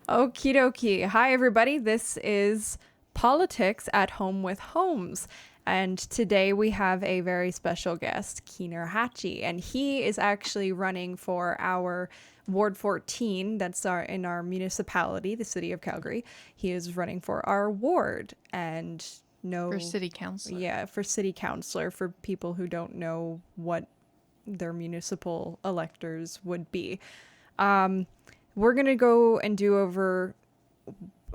Okie dokie. Hi, everybody. This is Politics at Home with Holmes. And today we have a very special guest, Keener Hachey. And he is actually running for our Ward 14, that's in our municipality, the city of Calgary. He is running for our ward. And no. For city councilor. Yeah, for city councilor, for people who don't know what their municipal electors would be. We're going to go and do over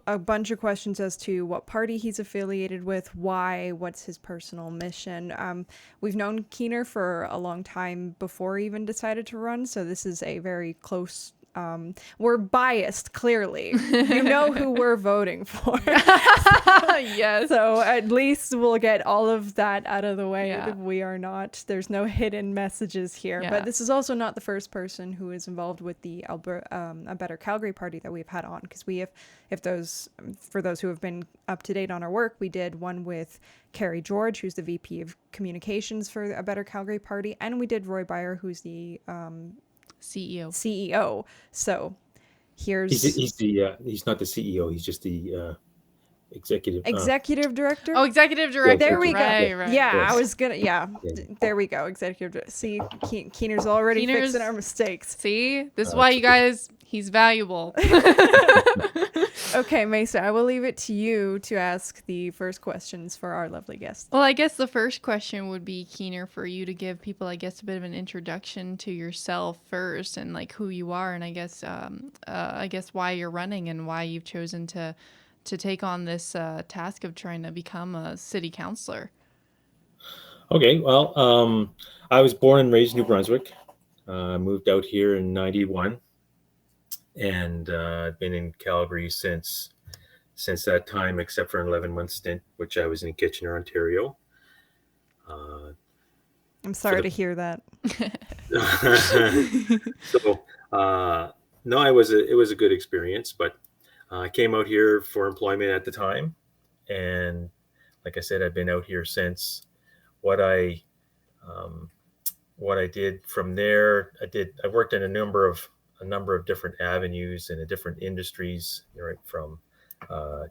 a bunch of questions as to what party he's affiliated with, why, what's his personal mission. We've known Keener for a long time before he even decided to run, so this is a very close. We're biased, clearly. You know who we're voting for. Yes. So at least we'll get all of that out of the way. Yeah. We are not, there's no hidden messages here. Yeah. But this is also not the first person who is involved with the A Better Calgary party that we've had on. Because we have, for those who have been up to date on our work, we did one with Carrie George, who's the VP of Communications for A Better Calgary party. And we did Roy Beyer, who's the CEO. So here's... He's not the CEO. He's just the... executive director. Oh, executive director. There we go. Right. Yeah, Yes. I was gonna. Yeah, there we go. Executive. See, Keener's already fixing our mistakes. See, this is why you guys. He's valuable. Okay, Mesa, I will leave it to you to ask the first questions for our lovely guest. Well, I guess the first question would be, Keener, for you to give people, I guess, a bit of an introduction to yourself first, and like who you are, and I guess why you're running and why you've chosen to take on this task of trying to become a city councilor. Okay, well, I was born and raised in New Brunswick. Moved out here in '91, and I've been in Calgary since that time, except for an 11-month stint, which I was in Kitchener, Ontario. I'm sorry to hear that. So, no, it was a good experience, but I came out here for employment at the time, and like I said, I've been out here since. What I did from there, I worked in a number of different avenues and in different industries, right from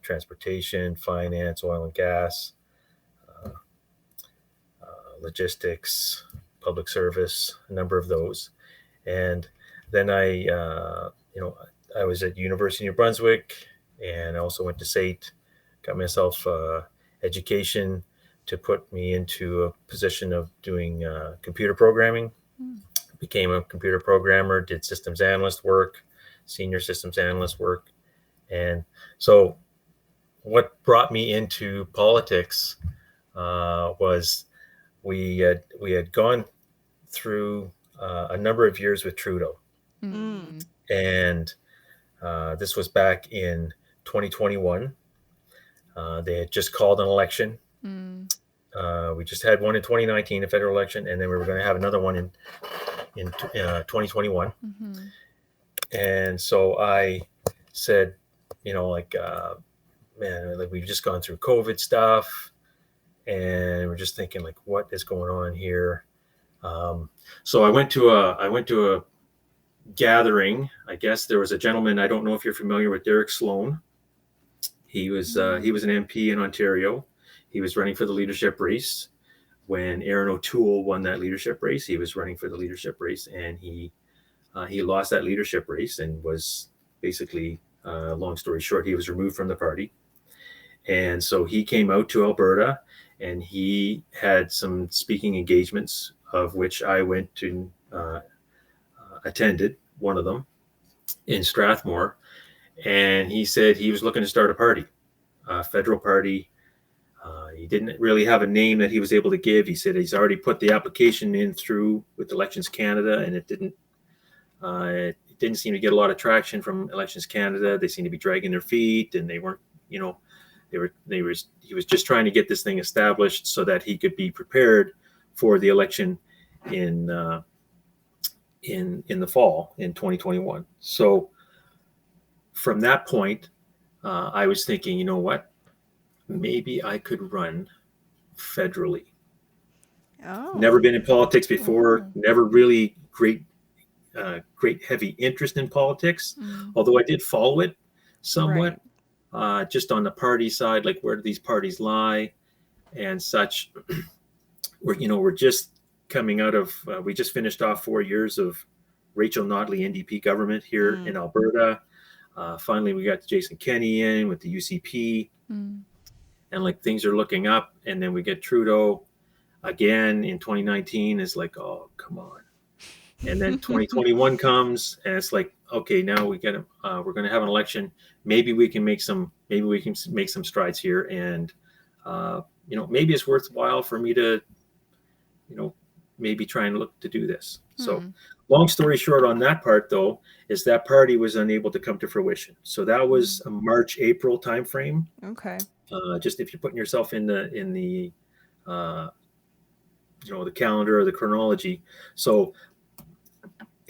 transportation, finance, oil and gas, logistics, public service, a number of those, and then I was at University of New Brunswick, and I also went to SAIT, got myself education to put me into a position of doing computer programming. Became a computer programmer, did systems analyst work, senior systems analyst work. And so what brought me into politics was we had gone through a number of years with Trudeau. And this was back in 2021. They had just called an election. We just had one in 2019, a federal election, and then we were going to have another one in 2021. And so I said, man, like we've just gone through COVID stuff, and we're just thinking, like, what is going on here? So I went to a gathering. I guess there was a gentleman, I don't know if you're familiar with Derek Sloan. He was an MP in Ontario. He was running for the leadership race when Aaron O'Toole won that leadership race. He was running for the leadership race, and he lost that leadership race and was basically, long story short, he was removed from the party. And so he came out to Alberta, and he had some speaking engagements, of which I went to attended one of them in Strathmore. And he said he was looking to start a party, a federal party. He didn't really have a name that he was able to give. He said he's already put the application in through with Elections Canada, and it didn't seem to get a lot of traction from Elections Canada. They seemed to be dragging their feet, and they weren't, he was just trying to get this thing established so that he could be prepared for the election in the fall in 2021. So from that point, I was thinking, you know what? Maybe I could run federally. Oh. Never been in politics before. Never really great heavy interest in politics. Although I did follow it somewhat, Right. just on the party side, like where do these parties lie and such. We're just coming out of, we just finished off 4 years of Rachel Notley NDP government here Mm. in Alberta. Finally, we got Jason Kenney in with the UCP, Mm. and like things are looking up. And then we get Trudeau again in 2019. It's like, oh, come on. And then 2021 comes, and it's like, okay, now we're going to have an election. Maybe we can make some strides here, and maybe it's worthwhile for me to, maybe try and look to do this. So, Mm. long story short, on that part though, is that party was unable to come to fruition. So that was a March April timeframe. Okay. Just if you're putting yourself in the the calendar or the chronology. So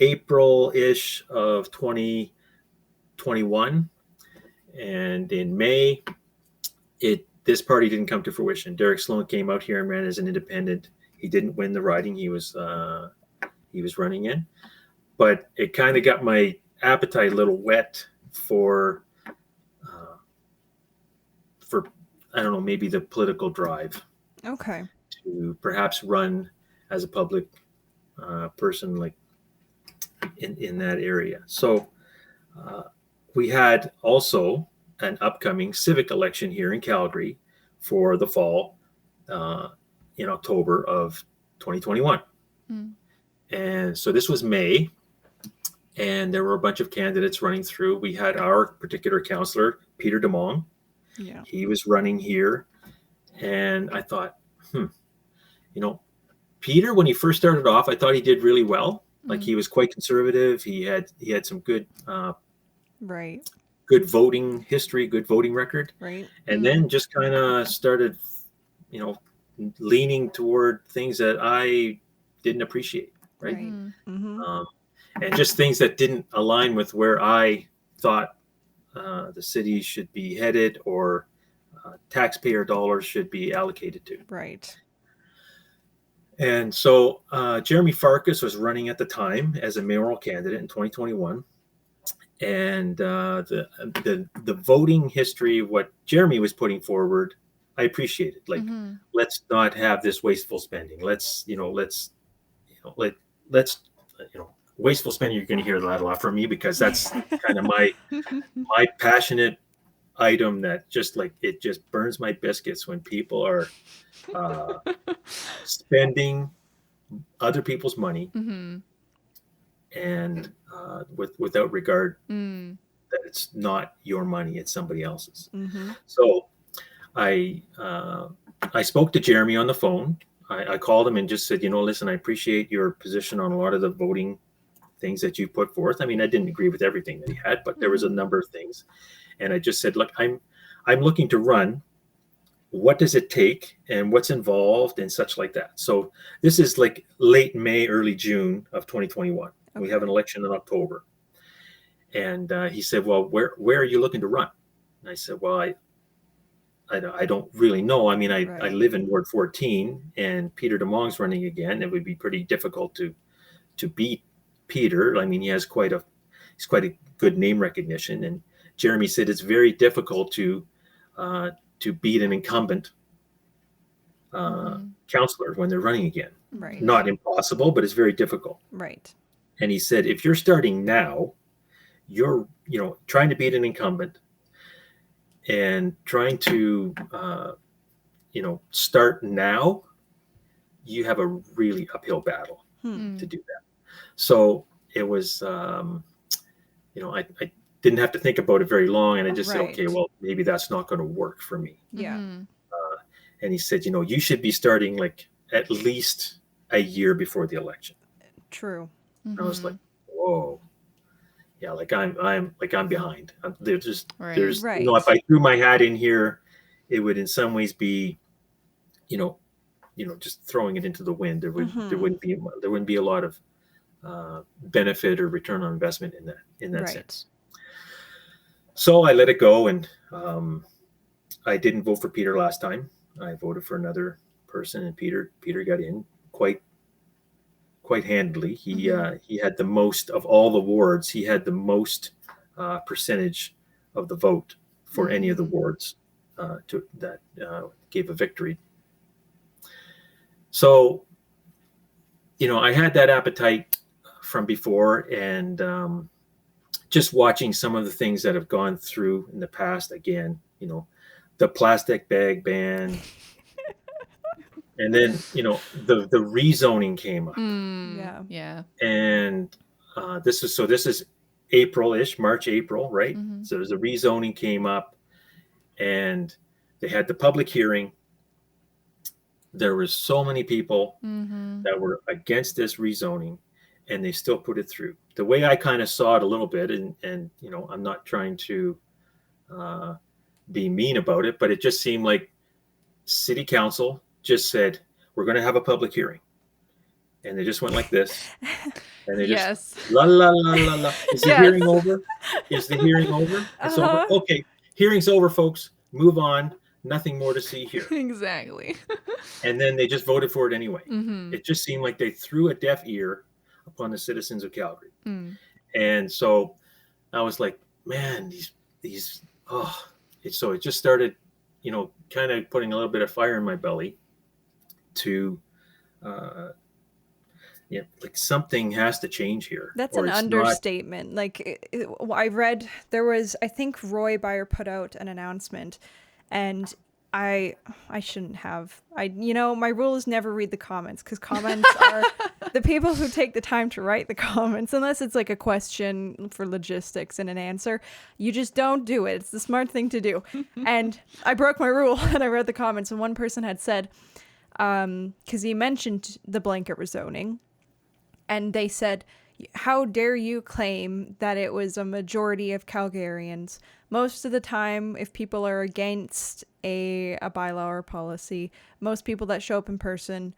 April-ish of 2021, and in May, this party didn't come to fruition. Derek Sloan came out here and ran as an independent. He didn't win the riding he was running in, but it kind of got my appetite a little wet for I don't know, maybe the political drive Okay. to perhaps run as a public person, like in that area. So we had also an upcoming civic election here in Calgary for the fall in October of 2021. Mm. And so this was May, and there were a bunch of candidates running through. We had our particular councillor, Peter Demong. Yeah. He was running here, and I thought, Peter, when he first started off, I thought he did really well. Like he was quite conservative. He had some good Right. good voting history, good voting record, Right. and then just kind of started, leaning toward things that I didn't appreciate, right? Right. Mm. Mm-hmm. And just things that didn't align with where I thought the city should be headed, or taxpayer dollars should be allocated to. Right. And so Jeremy Farkas was running at the time as a mayoral candidate in 2021. And the voting history, what Jeremy was putting forward, I appreciated. Like, let's not have this wasteful spending. Let's wasteful spending. You're going to hear that a lot from me, because that's kind of my passionate item that just it just burns my biscuits when people are spending other people's money and without regard that it's not your money, it's somebody else's. Mm-hmm. So I spoke to Jeremy on the phone. I called him and just said, listen, I appreciate your position on a lot of the voting things that you put forth. I mean, I didn't agree with everything that he had, but there was a number of things. And I just said, look, I'm looking to run. What does it take, and what's involved, and such like that. So this is like late May, early June of 2021. Okay. We have an election in October. And he said, well, where are you looking to run? And I said, well, I don't really know. I mean, I live in Ward 14, and Peter Demong's running again. It would be pretty difficult to beat Peter. I mean, he's quite a good name recognition. And Jeremy said it's very difficult to beat an incumbent counselor when they're running again. Right. Not impossible, but it's very difficult. Right. And he said, if you're starting now, you're trying to beat an incumbent and trying to start now, you have a really uphill battle to do that. So it was I didn't have to think about it very long, and I just said, okay, well, maybe that's not going to work for me. Yeah. And he said, you should be starting like at least a year before the election. True. And I was like, whoa. Yeah, like I'm behind. There's if I threw my hat in here, it would in some ways be, just throwing it into the wind. There wouldn't be a lot of benefit or return on investment in that sense. So I let it go, and I didn't vote for Peter last time. I voted for another person, and Peter got in quite handily. He had the most of all the wards. He had the most percentage of the vote for any of the wards that gave a victory. So, I had that appetite from before, and just watching some of the things that have gone through in the past again, the plastic bag ban, and then, the rezoning came up. Yeah. And this is April-ish, March, April, right? So the rezoning came up, and they had the public hearing. There was so many people that were against this rezoning, and they still put it through. The way I kind of saw it a little bit, and I'm not trying to be mean about it, but it just seemed like city council just said, we're going to have a public hearing. And they just went like this. And they just, la, la, la, la, la. Is the hearing over? Is the hearing over? It's over. Okay, hearing's over, folks. Move on. Nothing more to see here. Exactly. And then they just voted for it anyway. It just seemed like they threw a deaf ear upon the citizens of Calgary. And so I was like, man, so it just started, kind of putting a little bit of fire in my belly to, like something has to change here. That's an understatement. I read there was, I think Roy Beyer put out an announcement, and I shouldn't have. My rule is never read the comments, because comments are the people who take the time to write the comments, unless it's like a question for logistics and an answer. You just don't do it. It's the smart thing to do. And I broke my rule and I read the comments, and one person had said, because he mentioned the blanket rezoning, and they said, how dare you claim that it was a majority of Calgarians? Most of the time, if people are against a bylaw or policy, most people that show up in person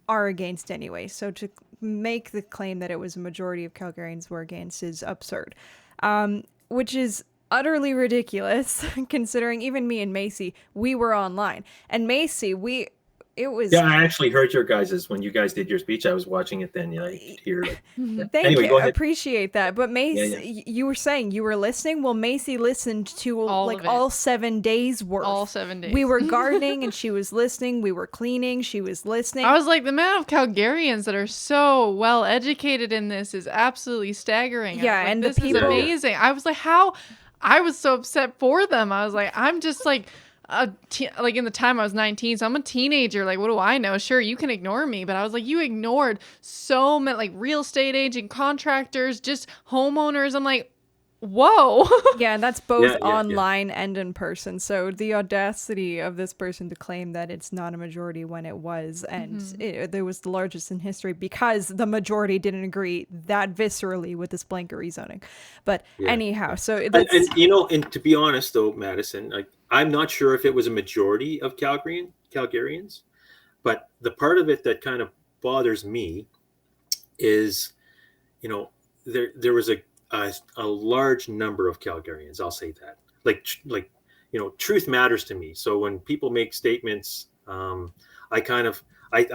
are against anyway. So to make the claim that it was a majority of Calgarians were against is absurd, which is utterly ridiculous, considering even me and Macy, we were online. And Macy, Yeah, I actually heard your guys's when you guys did your speech. I was watching it then. You could hear it. Thank Anyway, you. go I ahead. appreciate that. But Macy, you were saying you were listening. Well, Macy listened to all 7 days worth. All 7 days. We were gardening and she was listening. We were cleaning. She was listening. I was like, the amount of Calgarians that are so well educated in this is absolutely staggering. Yeah, and the this people is amazing. I was like, how? I was so upset for them. I was like, I'm just like. Like in the time I was 19, so I'm a teenager. Like, what do I know? Sure, you can ignore me, but I was like, you ignored so many, like real estate agent, contractors, just homeowners. I'm like, whoa. Yeah, and that's both online and in person. So the audacity of this person to claim that it's not a majority when it was, and it was the largest in history because the majority didn't agree that viscerally with this blanket rezoning. But anyhow, so that's... and to be honest though, Madison, I'm not sure if it was a majority of Calgarians, but the part of it that kind of bothers me is, there was a large number of Calgarians. I'll say that. Truth matters to me. So when people make statements, I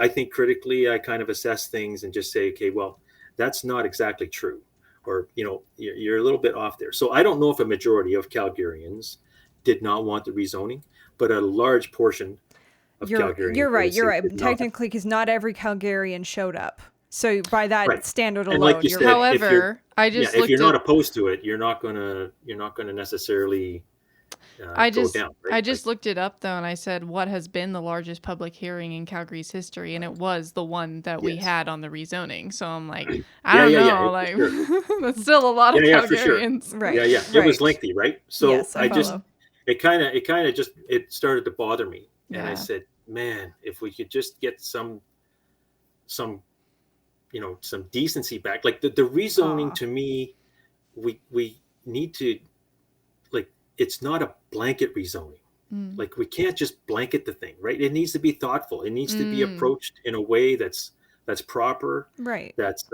think critically. I kind of assess things and just say, okay, well, that's not exactly true, or you're a little bit off there. So I don't know if a majority of Calgarians did not want the rezoning, but a large portion of Calgarians. You're right. Technically, because not every Calgarian showed up. So by that standard alone, like you said, however, if you're not opposed to it, you're not gonna necessarily go down. Right? I just looked it up though, and I said, what has been the largest public hearing in Calgary's history? And it was the one that we had on the rezoning. So I'm like, I don't know, that's still a lot of Calgarians. Sure. Right. Yeah. It was lengthy, right? So it started to bother me. And I said, man, if we could just get some decency back. Like the rezoning to me, we need to, like, it's not a blanket rezoning. Like, we can't just blanket the thing, right? It needs to be thoughtful. It needs to be approached in a way that's proper. Right. That's,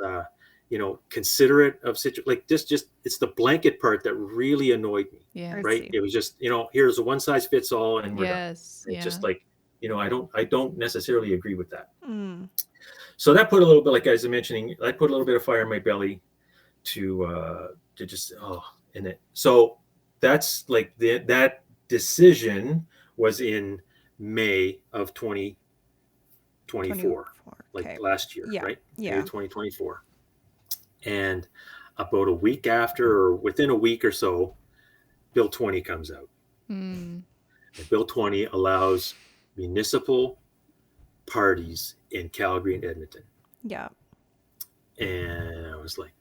considerate of like this, it's the blanket part that really annoyed me. Yeah. Right. It was just, here's a one size fits all and we're done. It's just like, I don't necessarily agree with that. So that put a little bit, like I was mentioning, I put a little bit of fire in my belly to just, in it. So that's like that decision was in May of 2024, 24. like Okay. last year, Yeah. right? May Yeah. of 2024. And about a week after, or within a week or so, Bill 20 comes out. Mm. And Bill 20 allows municipal parties in Calgary and Edmonton. Yeah. And I was like,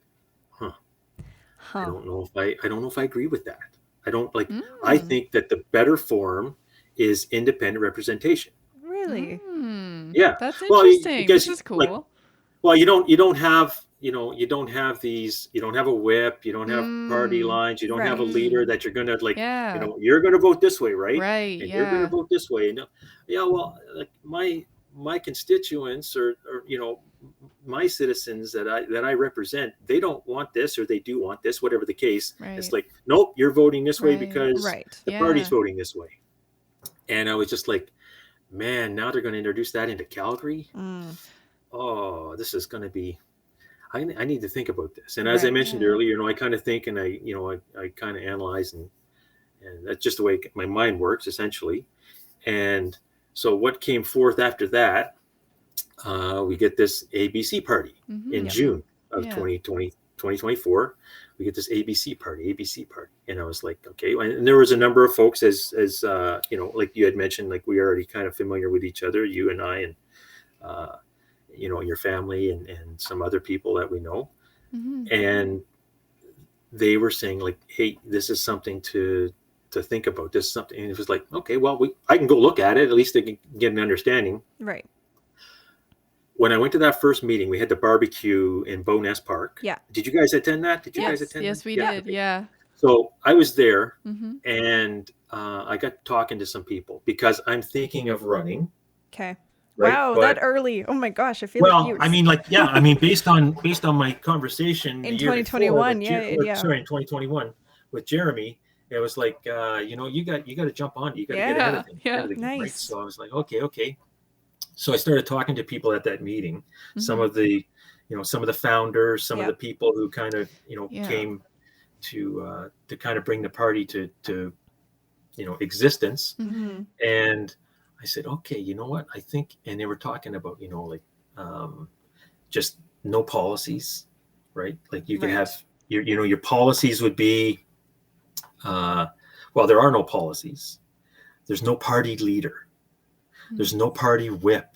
huh, I Huh. don't know if I don't know if I agree with that. I don't like, I Mm. think that the better form is independent representation. Really? Mm. Yeah. That's Well, interesting. This because is like, cool. well, you don't have, you don't have these, you don't have a whip, you don't have party Mm. lines, you don't have a Right. leader Mm. that you're going to like, Yeah. you're going to vote this way, right? Right. And you're going to Yeah. vote this way. And yeah, well, like my constituents or my citizens that I represent, they don't want this or they do want this, whatever the case. It's Right. like, nope, you're voting this way Right. because Right. the party's Yeah. voting this way. And I was just like, man, now they're going to introduce that into Calgary. Mm. Oh, this is going to be. I need to think about this. And as I Right. mentioned Yeah. earlier, I kind of think and I kind of analyze and that's just the way my mind works essentially. And so what came forth after that, we get this ABC party in Mm-hmm. Yep. June of Yeah. 2024. We get this ABC party. And I was like, okay. And there was a number of folks as like you had mentioned, like we already kind of familiar with each other, you and I, and, your family and some other people that we know. Mm-hmm. And they were saying like, hey, this is something to think about. This is something. And it was like, okay, well, I can go look at it. At least I can get an understanding. Right. When I went to that first meeting, we had the barbecue in Bowness Park. Yeah. Did you guys attend that? Did you guys Yes. attend that? Yes, we Yeah. did. Okay. Yeah. So I was there Mm-hmm. and I got talking to some people because I'm thinking of running. Okay. Right. Wow, that But early. Oh my gosh, I feel like well, I years. mean, like, yeah, I mean, based on my conversation the In year before 2021, yeah, yeah. in 2021 with Jeremy, it was like, you got to jump on, you got to get ahead Yeah. of things, Yeah. right? Nice. So I was like, okay. So I started talking to people at that meeting, some Mhm. of the, some of the founders, some of Yeah. the people who kind of, Yeah. came to kind of bring the party to existence. Mm-hmm. And I said, okay, you know what? I think, and they were talking about, like just no policies, right? Like you can Right. have your policies would be, well, there are no policies. There's no party leader. There's no party whip.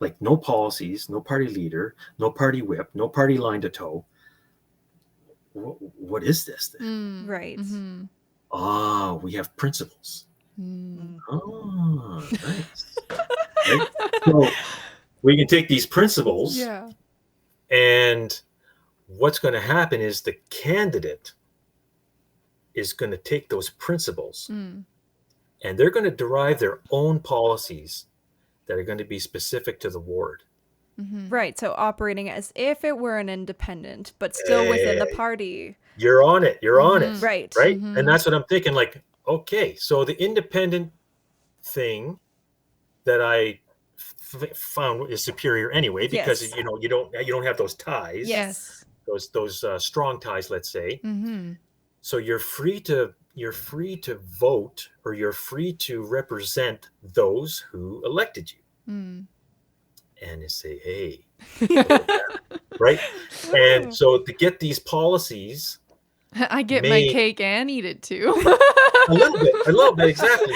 Like no policies, no party leader, no party whip, no party line to toe. What is this then? Mm. Right. Mm-hmm. We have principles. Mm. Oh, nice. Right? So we can take these principles Yeah. and what's going to happen is the candidate is going to take those principles Mm. and they're going to derive their own policies that are going to be specific to the ward. Mm-hmm. Right. So operating as if it were an independent, but still within the Hey, party. you're on it. You're on it. Mhm. Right. Right. Mhm. And that's what I'm thinking. Like, okay, so the independent thing that I found is superior anyway, because Yes. you don't have those ties, Yes. those strong ties, let's say. Mm-hmm. So you're free to vote or you're free to represent those who elected you. Mm. And they say, hey, right? And so to get these policies I get my made cake and eat it too. a little bit, exactly,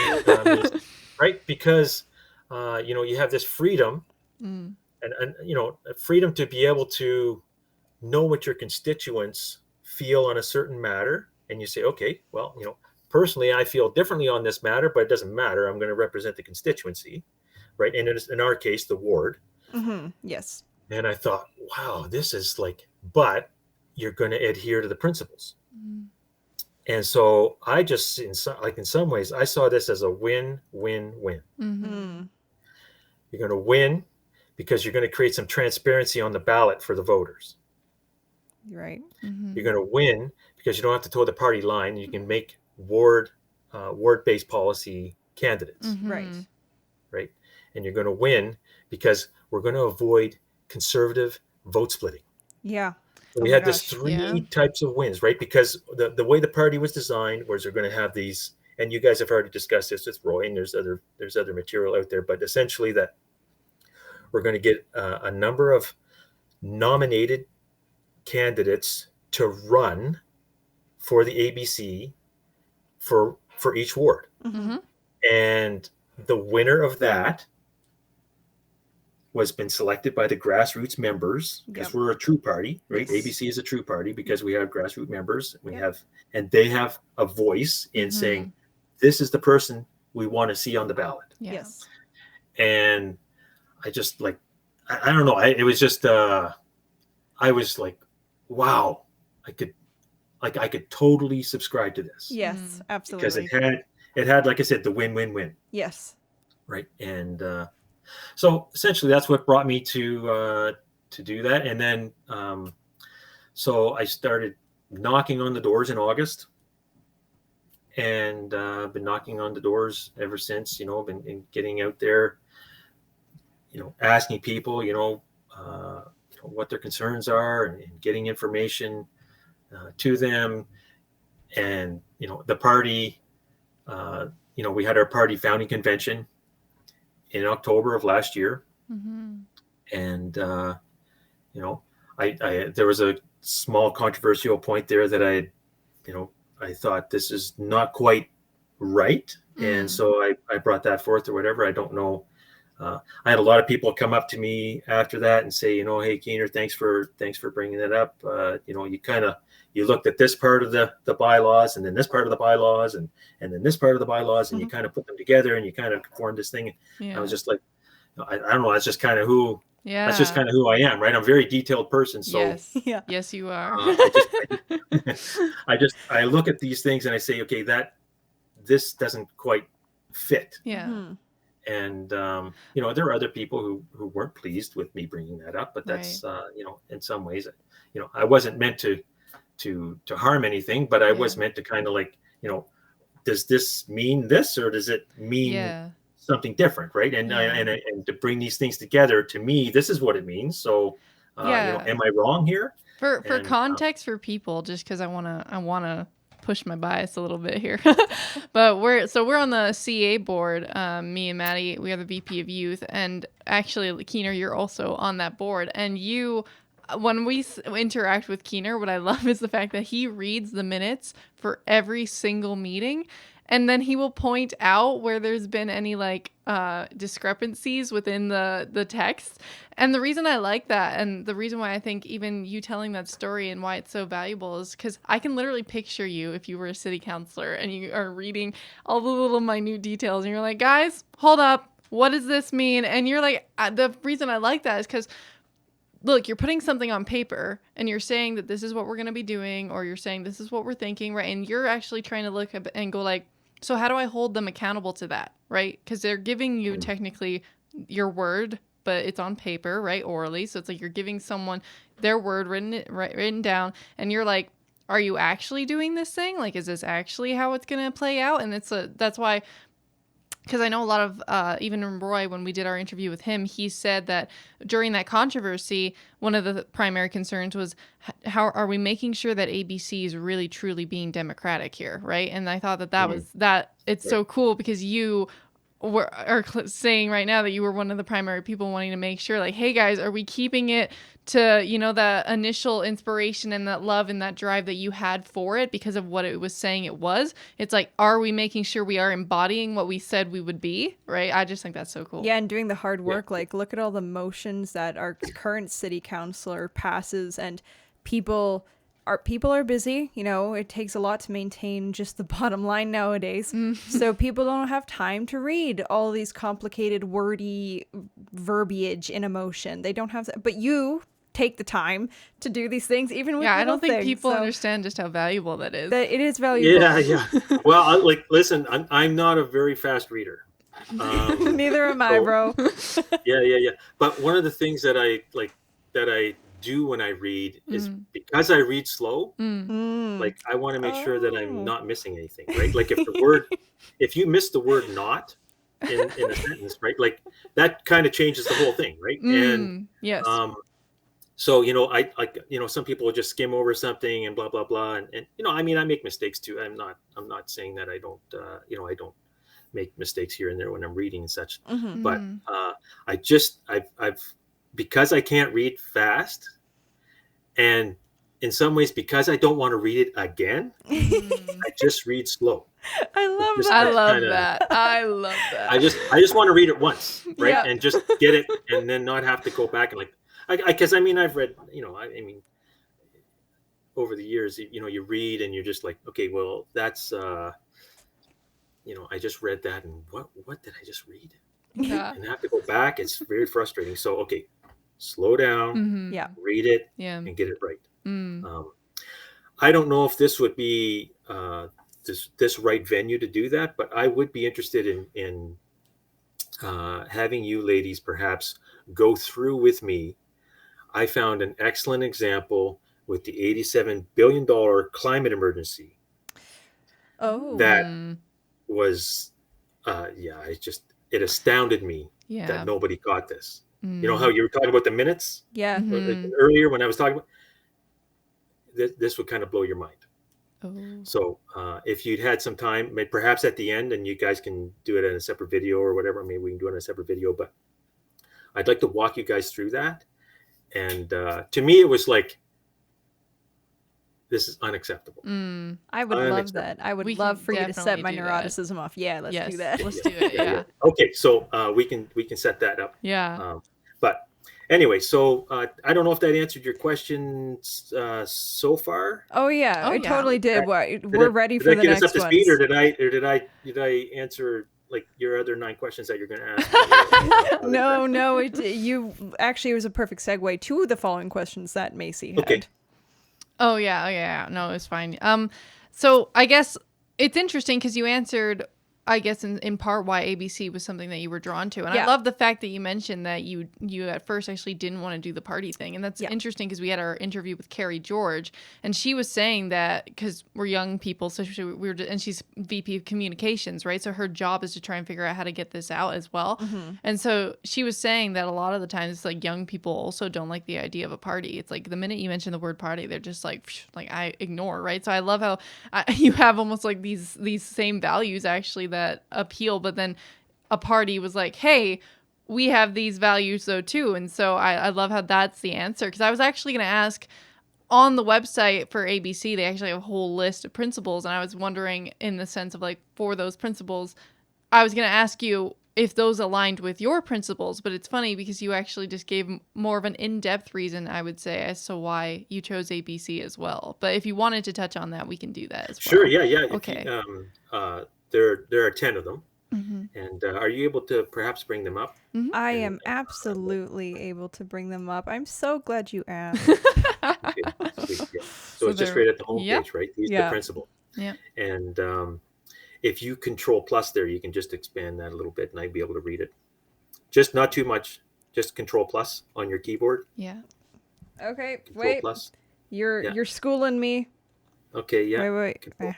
right? Because you have this freedom Mm. and freedom to be able to know what your constituents feel on a certain matter, and you say, okay, well, personally, I feel differently on this matter, but it doesn't matter. I'm going to represent the constituency, right? And in our case, the ward. Mm-hmm. Yes. And I thought, wow, this is like, but you're going to adhere to the principles. Mm. And so I just, in some ways, I saw this as a win-win-win. Mm-hmm. Mm. You're going to win because you're going to create some transparency on the ballot for the voters. Right. Mm-hmm. You're going to win because you don't have to toe the party line. You can make ward-based policy candidates, Mm-hmm. Right. And you're going to win because we're going to avoid conservative vote splitting. Yeah. Oh We my had this gosh. three Yeah. types of wins, right? Because the way the party was designed was they're going to have these, and you guys have already discussed this with Roy, and there's other material out there, but essentially that we're going to get a number of nominated candidates to run for the ABC for each ward, Mm-hmm. and the winner of that was been selected by the grassroots members, because Yep. we're a true party, right? Yes. ABC is a true party because we have grassroots members. We Yep. have, and they have a voice in saying, this is the person we want to see on the ballot. Yeah. Yes. And I just like, I don't know. It was just, I was like, wow, I could totally subscribe to this. Yes, Because absolutely. it had, like I said, the win-win-win, Yes. right? And so essentially that's what brought me to do that. And then so I started knocking on the doors in August, and been knocking on the doors ever since. Been getting out there, asking people, what their concerns are, and getting information to them. And the party, we had our party founding convention in October of last year. Mm-hmm. And I there was a small controversial point there that I thought this is not quite right, and so I brought that forth or whatever. I don't know. I had a lot of people come up to me after that and say, hey, Keener, thanks for bringing that up. You looked at this part of the bylaws, and then this part of the bylaws, and then this part of the bylaws, and you kind of put them together, and you kind of formed this thing. Yeah. I was just like, I don't know. That's just kind of who. Yeah. That's just kind of who I am, right? I'm a very detailed person, so Yes. Yeah. Yes, you are. I look at these things and I say, okay, this doesn't quite fit. Yeah. Mhm. And there are other people who weren't pleased with me bringing that up, but that's in some ways, I wasn't meant to harm anything, but I was meant to kind of like, does this mean this, or does it mean something different, right? And and to bring these things together, to me, this is what it means. So am I wrong here? For context for people, just because I wanna push my bias a little bit here. But we're on the CA board. Me and Maddie, we are the VP of Youth, and actually, Keener, you're also on that board. And when we interact with Keener, what I love is the fact that he reads the minutes for every single meeting, and then he will point out where there's been any discrepancies within the text. And the reason I like that, and the reason why I think even you telling that story and why it's so valuable, is because I can literally picture you if you were a city councilor and you are reading all the little minute details, and you're like, guys, hold up, what does this mean? And you're like, the reason I like that is because, look, you're putting something on paper and you're saying that this is what we're going to be doing, or you're saying this is what we're thinking, right? And you're actually trying to look up and go like, so how do I hold them accountable to that, right? Because they're giving you technically your word, but it's on paper, right? Orally. So it's like you're giving someone their word written down, and you're like, are you actually doing this thing? Like, is this actually how it's going to play out? And that's why, because I know a lot of, even Roy, when we did our interview with him, he said that during that controversy, one of the primary concerns was, how are we making sure that ABC is really, truly being democratic here, right? And I thought that it's so cool, because you are saying right now that you were one of the primary people wanting to make sure, like, hey guys, are we keeping it to, that initial inspiration and that love and that drive that you had for it because of what it was saying it was? It's like, are we making sure we are embodying what we said we would be, right? I just think that's so cool. Yeah, and doing the hard work, like, look at all the motions that our current city councilor passes, and people are busy. It takes a lot to maintain just the bottom line nowadays. So people don't have time to read all these complicated, wordy verbiage in a motion. They don't have that. But you take the time to do these things, even with I don't think things, people understand just how valuable that is. That it is valuable. Yeah. Well, listen, I'm not a very fast reader. Neither am I, bro. Yeah. But one of the things that I do when I read is, because I read slow, like, I want to make sure that I'm not missing anything, right? Like, if you miss the word "not" in a sentence, right? Like, that kind of changes the whole thing, right? And yes. So, some people will just skim over something and blah, blah, blah. And I mean, I make mistakes too. I'm not saying that I don't, I don't make mistakes here and there when I'm reading and such. Mm-hmm. But I've because I can't read fast, and in some ways because I don't want to read it again, I just read slow. I love Just that. I love kinda- that. I love that. I just want to read it once, right? Yeah. And just get it, and then not have to go back and like, because I mean, I've read, I mean, over the years, you read and you're just like, okay, well, that's, I just read that, and what did I just read? Yeah. And I have to go back. It's very frustrating. So, okay, slow down, Mm-hmm. Yeah. read it, Yeah. and get it right. Mm. I don't know if this would be this right venue to do that, but I would be interested in having you ladies perhaps go through with me. I found an excellent example with the $87 billion climate emergency Oh. that Mm. was, it astounded me Yeah. that nobody caught this. Mm. You know how you were talking about the minutes Yeah. Mhm. earlier when I was talking about this would kind of blow your mind. Oh. So if you'd had some time, perhaps at the end, and you guys can do it in a separate video or whatever, maybe we can do it in a separate video, but I'd like to walk you guys through that. And to me, it was like, this is unacceptable. Mm. I would love that. I would We love can for you to set definitely my do that. neuroticism off. Yeah, let's Yes, do that. let's do it. Yeah. Okay, so we can set that up. Yeah. But anyway, so I don't know if that answered your questions so far. Oh yeah, Oh, I yeah. totally did. We're ready Did for I the get us next up to one. speed, or did I answer like your other 9 questions that you're going to ask? No, you actually, it was a perfect segue to the following questions that Macy had. Okay. Oh yeah. No, it's fine. So I guess it's interesting because you answered, I guess, in part why ABC was something that you were drawn to, and Yeah. I love the fact that you mentioned that you at first actually didn't want to do the party thing, and that's Yeah. interesting because we had our interview with Carrie George, and she was saying that because we're young people, so and she's VP of Communications, right? So her job is to try and figure out how to get this out as well, and so she was saying that a lot of the times it's like young people also don't like the idea of a party. It's like the minute you mention the word party, they're just like I ignore, right? So I love how you have almost like these same values actually that appeal, but then a party was like, hey, we have these values though too. And so I love how that's the answer, because I was actually going to ask, on the website for ABC they actually have a whole list of principles, and I was wondering in the sense of like, for those principles, I was going to ask you if those aligned with your principles, but it's funny because you actually just gave more of an in-depth reason, I would say, as to why you chose ABC as well. But if you wanted to touch on that, we can do that as well. Sure. Yeah. Okay. There are 10 of them, Mm-hmm. and are you able to perhaps bring them up? I And- am absolutely able to bring them up. I'm so glad you asked. Okay, sweet, yeah. So it's just they're- right at the home Yep. page, right? These are Yeah. the principle. Yeah. And if you control plus there, you can just expand that a little bit, and I'd be able to read it. Just not too much. Just control plus on your keyboard. Yeah. Okay, Control wait. plus. You're Yeah. you're schooling me. Okay, yeah. Wait. Control.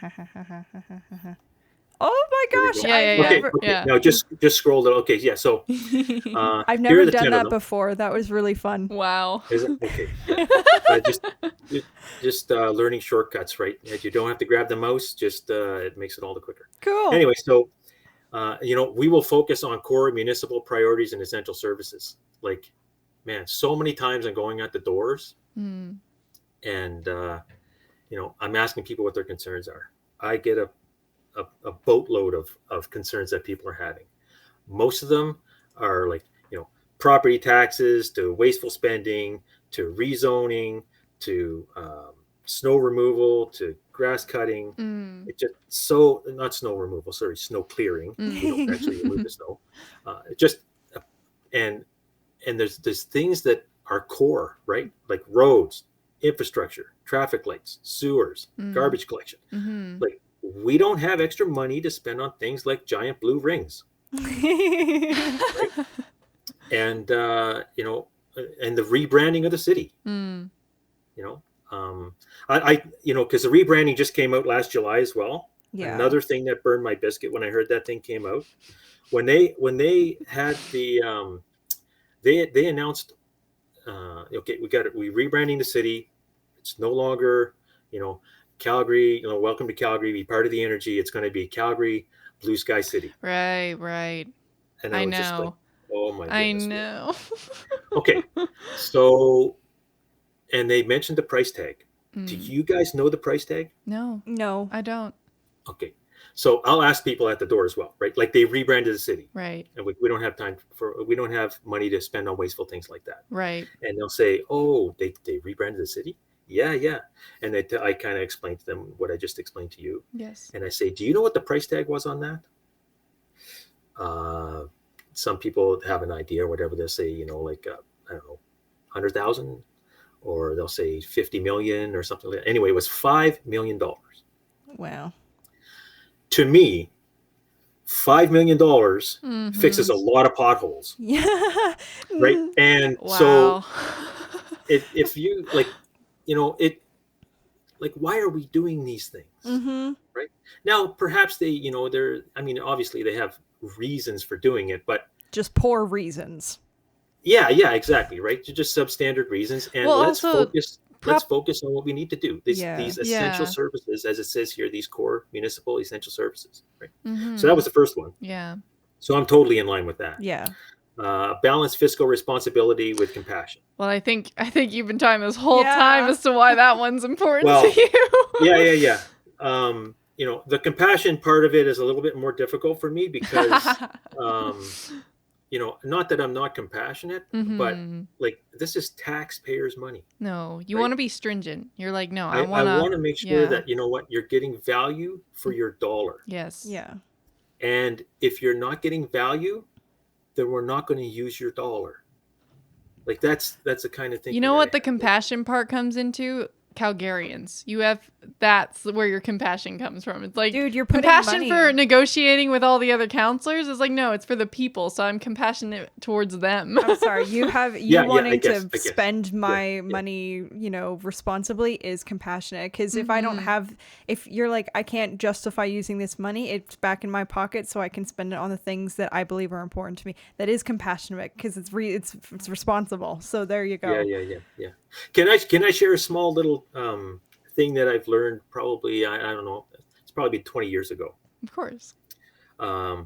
Oh my Here we gosh! go. Yeah, I've yeah, yeah. Okay, never, okay. Yeah. Now just scroll it. Okay, yeah. So I've here are never the done 10 of that them. before. That was really fun. Wow. Is it? Okay. Just learning shortcuts, right? You don't have to grab the mouse. Just it makes it all the quicker. Cool. Anyway, so we will focus on core municipal priorities and essential services. Like, man, so many times I'm going out the doors, Mm. and I'm asking people what their concerns are. I get a boatload of concerns that people are having. Most of them are like, property taxes to wasteful spending to rezoning to snow removal to grass cutting. Mm. It's just not snow removal, sorry, snow clearing. Mm. We don't actually remove the snow. And there's things that are core, right? Like roads, infrastructure, traffic lights, sewers, Mm. garbage collection. Mm-hmm. Like, we don't have extra money to spend on things like giant blue rings. And and the rebranding of the city. Mm. Because the rebranding just came out last July as well. Yeah. Another thing that burned my biscuit when I heard that thing came out, when they had the they announced okay, we rebranding the city. It's no longer, Calgary, welcome to Calgary, be part of the energy. It's going to be Calgary, Blue Sky City. Right, right. And I I was just like, know. oh my I goodness. know. Okay. So, and they mentioned the price tag. Do Mm. you guys know the price tag? No, No. I don't. Okay. So I'll ask people at the door as well, right? Like they rebranded the city. Right, And we don't have we don't have money to spend on wasteful things like that. right. And they'll say, oh, they rebranded the city? Yeah, yeah. And I kind of explained to them what I just explained to you. Yes. And I say, do you know what the price tag was on that? Some people have an idea, whatever. They'll say, like, I don't know, 100,000, or they'll say 50 million or something like that. Anyway, it was $5 million. Wow. To me, $5 million fixes a Mm-hmm. lot of potholes, Yeah. right? Mm. And so Wow. if you like, why are we doing these things? Mm-hmm. Right now, perhaps obviously they have reasons for doing it, but Just poor reasons. yeah, exactly, right. Just substandard reasons. And Well, let's also, focus on what we need to do. These essential Yeah. services, as it says here, these core municipal essential services, right? Mm-hmm. So that was the first one. Yeah. So I'm totally in line with that. Yeah. Balance fiscal responsibility with compassion. Well, I think you've been talking this whole Yeah. time as to why that one's important Well, to you. yeah. The compassion part of it is a little bit more difficult for me because, not that I'm not compassionate, but Mhm. like this is taxpayers' money. No, you Right? want to be stringent. You're like, no, I I want want to. to make sure Yeah. that, you're getting value for your dollar. Yes. Yeah. And if you're not getting value, then we're not going to use your dollar. Like that's the kind of thing. You know what the compassion part comes into? Calgarians. That's where your compassion comes from. It's like, Dude, you're putting compassion money. for negotiating with all the other counselors is like, no, it's for the people. So I'm compassionate towards them. I'm sorry. You Yeah, I wanting guess. to spend my money, responsibly is compassionate. Because if I don't have, if you're like, I can't justify using this money, it's back in my pocket, so I can spend it on the things that I believe are important to me. That is compassionate because it's responsible. So there you go. Yeah. Can I share a small little thing that I've learned? Probably I don't know. It's probably been 20 years ago. Of course. I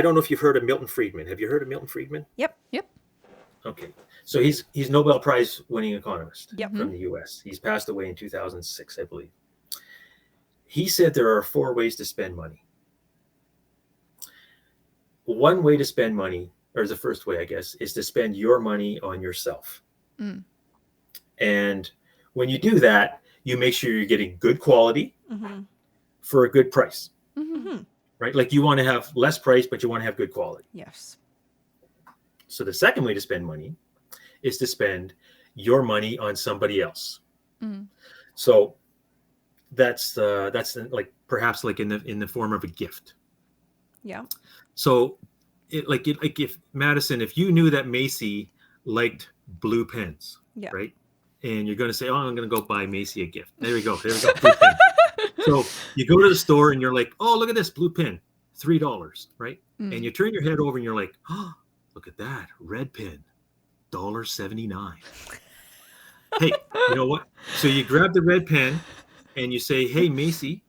don't know if you've heard of Milton Friedman. Have you heard of Milton Friedman? Yep. Okay, so he's Nobel Prize winning economist Yep. from the U.S. He's passed away in 2006, I believe. He said there are 4 ways to spend money. One way to spend money, or the first way, I guess, is to spend your money on yourself. Mm. And when you do that, you make sure you're getting good quality Mm-hmm. for a good price, Mm-hmm. right? Like you want to have less price, but you want to have good quality. Yes. So the second way to spend money is to spend your money on somebody else. Mm. So that's like perhaps like in the form of a gift. Yeah. So if Madison, if you knew that Macy liked blue pens, Yeah. right? And you're going to say, oh, I'm going to go buy Macy a gift. There we go. Blue pen. So you go to the store and you're like, oh, look at this blue pen, $3, right? Mm. And you turn your head over and you're like, oh, look at that red pen, $1.79. Hey, you know what? So you grab the red pen and you say, hey, Macy,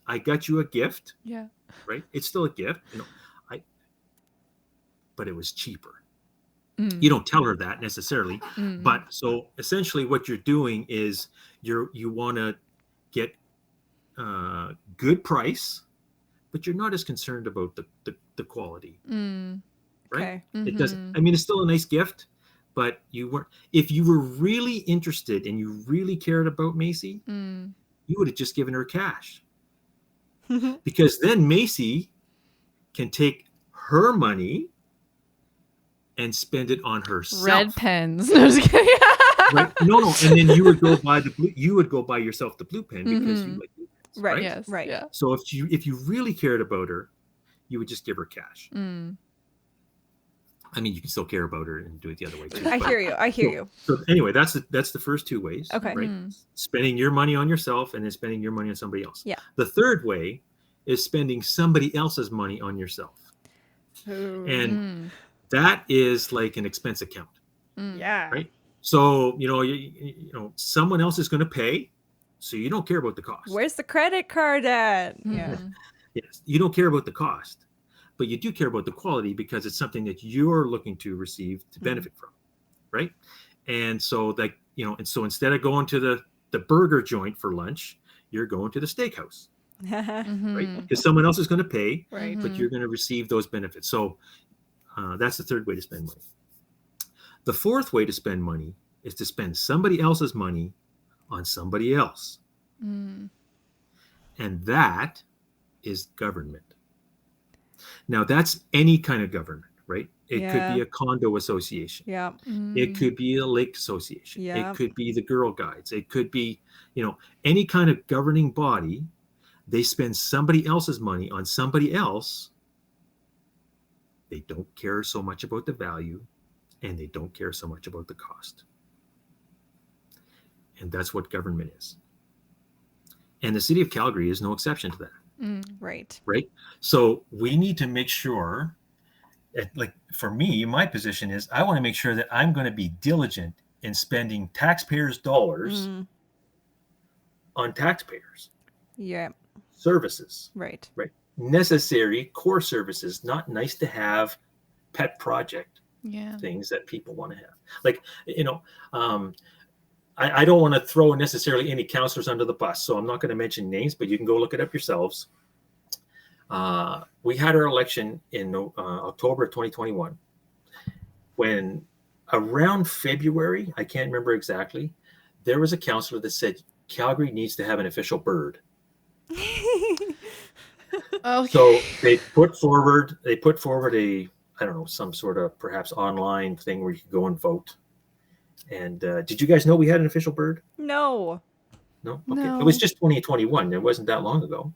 I got you a gift, Yeah. right? It's still a gift, but it was cheaper. Mm. You don't tell her that necessarily, Mm. but so essentially what you're doing is you want to get good price, but you're not as concerned about the quality, Mm. right? Okay. It doesn't. I mean, it's still a nice gift, but if you were really interested and you really cared about Macy, Mm. you would have just given her cash, because then Macy can take her money and spend it on herself. Red pens. No, just kidding. Right? No, and then you would go buy yourself the blue pen because you like blue pens, Right. Yes. Right. Yeah. So if you really cared about her, you would just give her cash. Mm. I mean, you can still care about her and do it the other way too. I hear you. So anyway, that's the first 2 ways. Okay. Right? Mm. Spending your money on yourself and then spending your money on somebody else. Yeah. The third way is spending somebody else's money on yourself. Ooh. And Mm. that is like an expense account. Yeah. right? So, someone else is going to pay, so you don't care about the cost. Where's the credit card at? Yeah. Yes, you don't care about the cost, but you do care about the quality because it's something that you're looking to receive to benefit from, right? And so instead of going to the burger joint for lunch, you're going to the steakhouse, right? Because someone else is going to pay, Right. but you're going to receive those benefits. So that's the third way to spend money. The fourth way to spend money is to spend somebody else's money on somebody else. And that is government. Now, that's any kind of government, right? It could be a condo association. Yeah. It could be a lake association. Yeah. It could be the Girl Guides. It could be, any kind of governing body. They spend somebody else's money on somebody else. They don't care so much about the value, and they don't care so much about the cost. And that's what government is. And the city of Calgary is no exception to that. Right. Right. So we need to make sure, like for me, my position is I want to make sure that I'm going to be diligent in spending taxpayers' dollars on taxpayers. Yeah. Services. Right. Right. Necessary core services, not nice to have pet project things that people want to have. Like, I don't want to throw necessarily any counselors under the bus, so I'm not going to mention names, but you can go look it up yourselves. We had our election in October of 2021. When around February, I can't remember exactly, there was a counselor that said Calgary needs to have an official bird. Okay. So they put forward I don't know, some sort of perhaps online thing where you could go and vote. And did you guys know we had an official bird? No. No? Okay. No. It was just 2021. It wasn't that long ago.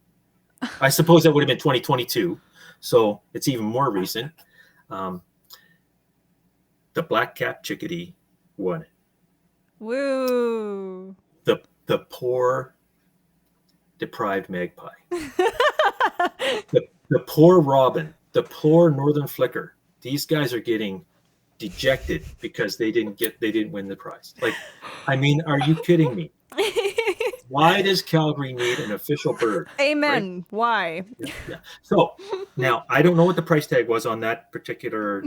I suppose that would have been 2022. So it's even more recent. The black-capped chickadee won it. Woo. The poor deprived magpie. the poor robin, the poor northern flicker. These guys are getting dejected because they didn't win the prize. Like, I mean, are you kidding me? Why does Calgary need an official bird? Amen. Right? Why? Yeah. So now I don't know what the price tag was on that particular